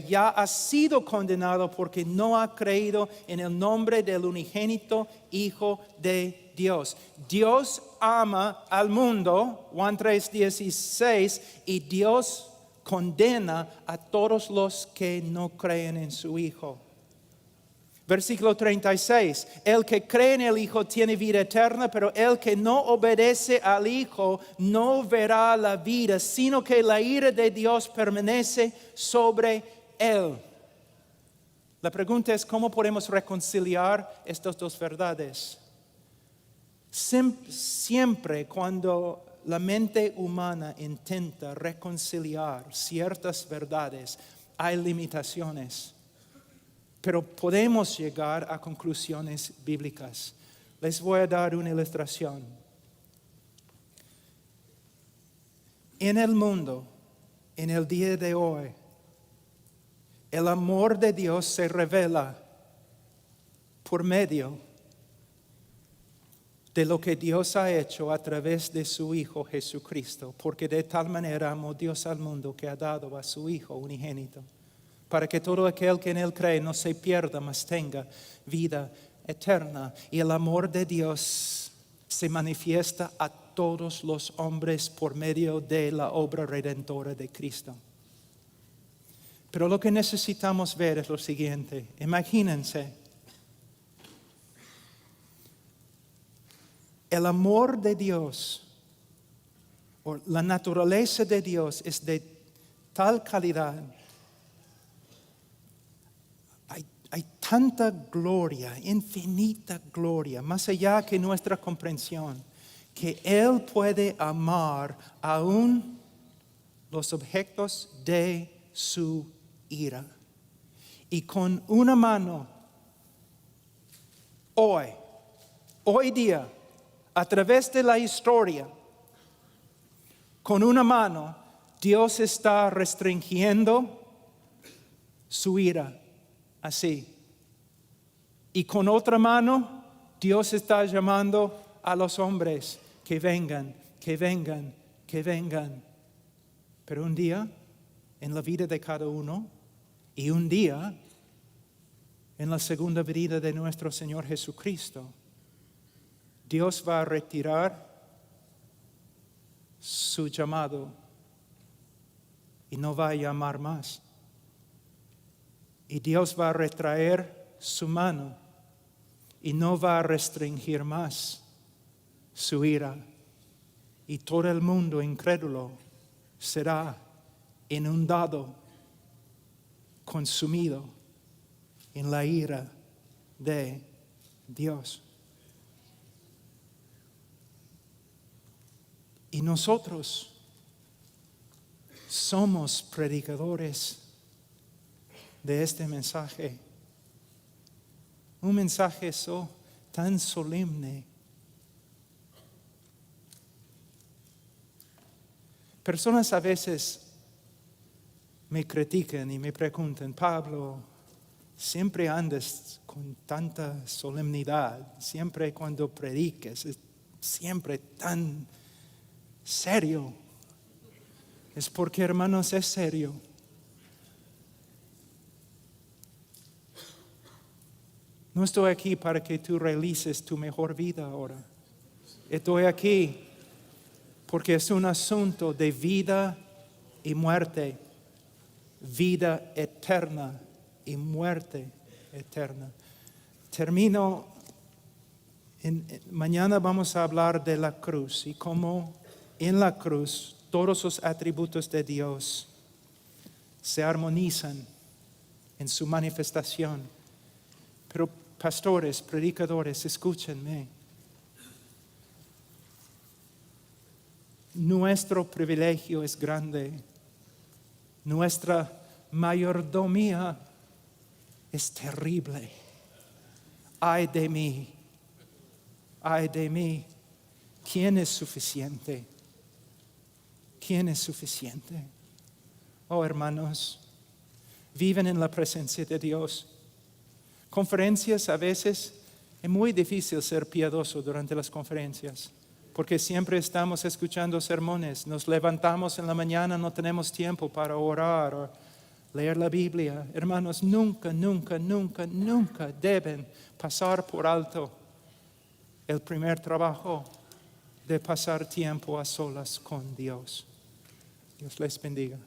ya ha sido condenado porque no ha creído en el nombre del unigénito Hijo de Dios. Dios ama al mundo, Juan 3:16, y Dios condena a todos los que no creen en su Hijo. Versículo 36, el que cree en el Hijo tiene vida eterna, pero el que no obedece al Hijo no verá la vida, sino que la ira de Dios permanece sobre él. La pregunta es, ¿cómo podemos reconciliar estas 2 verdades? Siempre cuando la mente humana intenta reconciliar ciertas verdades, hay limitaciones. Pero podemos llegar a conclusiones bíblicas. Les voy a dar una ilustración. En el mundo, en el día de hoy, el amor de Dios se revela por medio de lo que Dios ha hecho a través de su Hijo Jesucristo. Porque de tal manera amó Dios al mundo que ha dado a su Hijo unigénito, para que todo aquel que en Él cree no se pierda, mas tenga vida eterna. Y el amor de Dios se manifiesta a todos los hombres por medio de la obra redentora de Cristo. Pero lo que necesitamos ver es lo siguiente. Imagínense, el amor de Dios, o la naturaleza de Dios es de tal calidad. Hay tanta gloria, infinita gloria, más allá que nuestra comprensión, que Él puede amar aún los objetos de su ira. Y con una mano, hoy día, a través de la historia, con una mano, Dios está restringiendo su ira. Así. Y con otra mano, Dios está llamando a los hombres que vengan, que vengan, que vengan. Pero un día, en la vida de cada uno, y un día, en la segunda venida de nuestro Señor Jesucristo, Dios va a retirar su llamado y no va a llamar más. Y Dios va a retraer su mano y no va a restringir más su ira. Y todo el mundo incrédulo será inundado, consumido en la ira de Dios. Y nosotros somos predicadores de este mensaje. Un mensaje tan solemne. Personas a veces me critican y me preguntan, Pablo, siempre andas con tanta solemnidad, siempre cuando prediques, es siempre tan serio. Es porque, hermanos, es serio. No estoy aquí para que tú realices tu mejor vida ahora. Estoy aquí porque es un asunto de vida y muerte, vida eterna y muerte eterna. Termino. Mañana vamos a hablar de la cruz y cómo en la cruz todos los atributos de Dios se armonizan en su manifestación. Pero pastores, predicadores, escúchenme. Nuestro privilegio es grande. Nuestra mayordomía es terrible. Ay de mí. Ay de mí. ¿Quién es suficiente? ¿Quién es suficiente? Oh, hermanos, viven en la presencia de Dios. Conferencias a veces es muy difícil ser piadoso durante las conferencias, porque siempre estamos escuchando sermones. Nos levantamos en la mañana, no tenemos tiempo para orar o leer la Biblia. Hermanos, nunca deben pasar por alto el primer trabajo de pasar tiempo a solas con Dios. Dios les bendiga.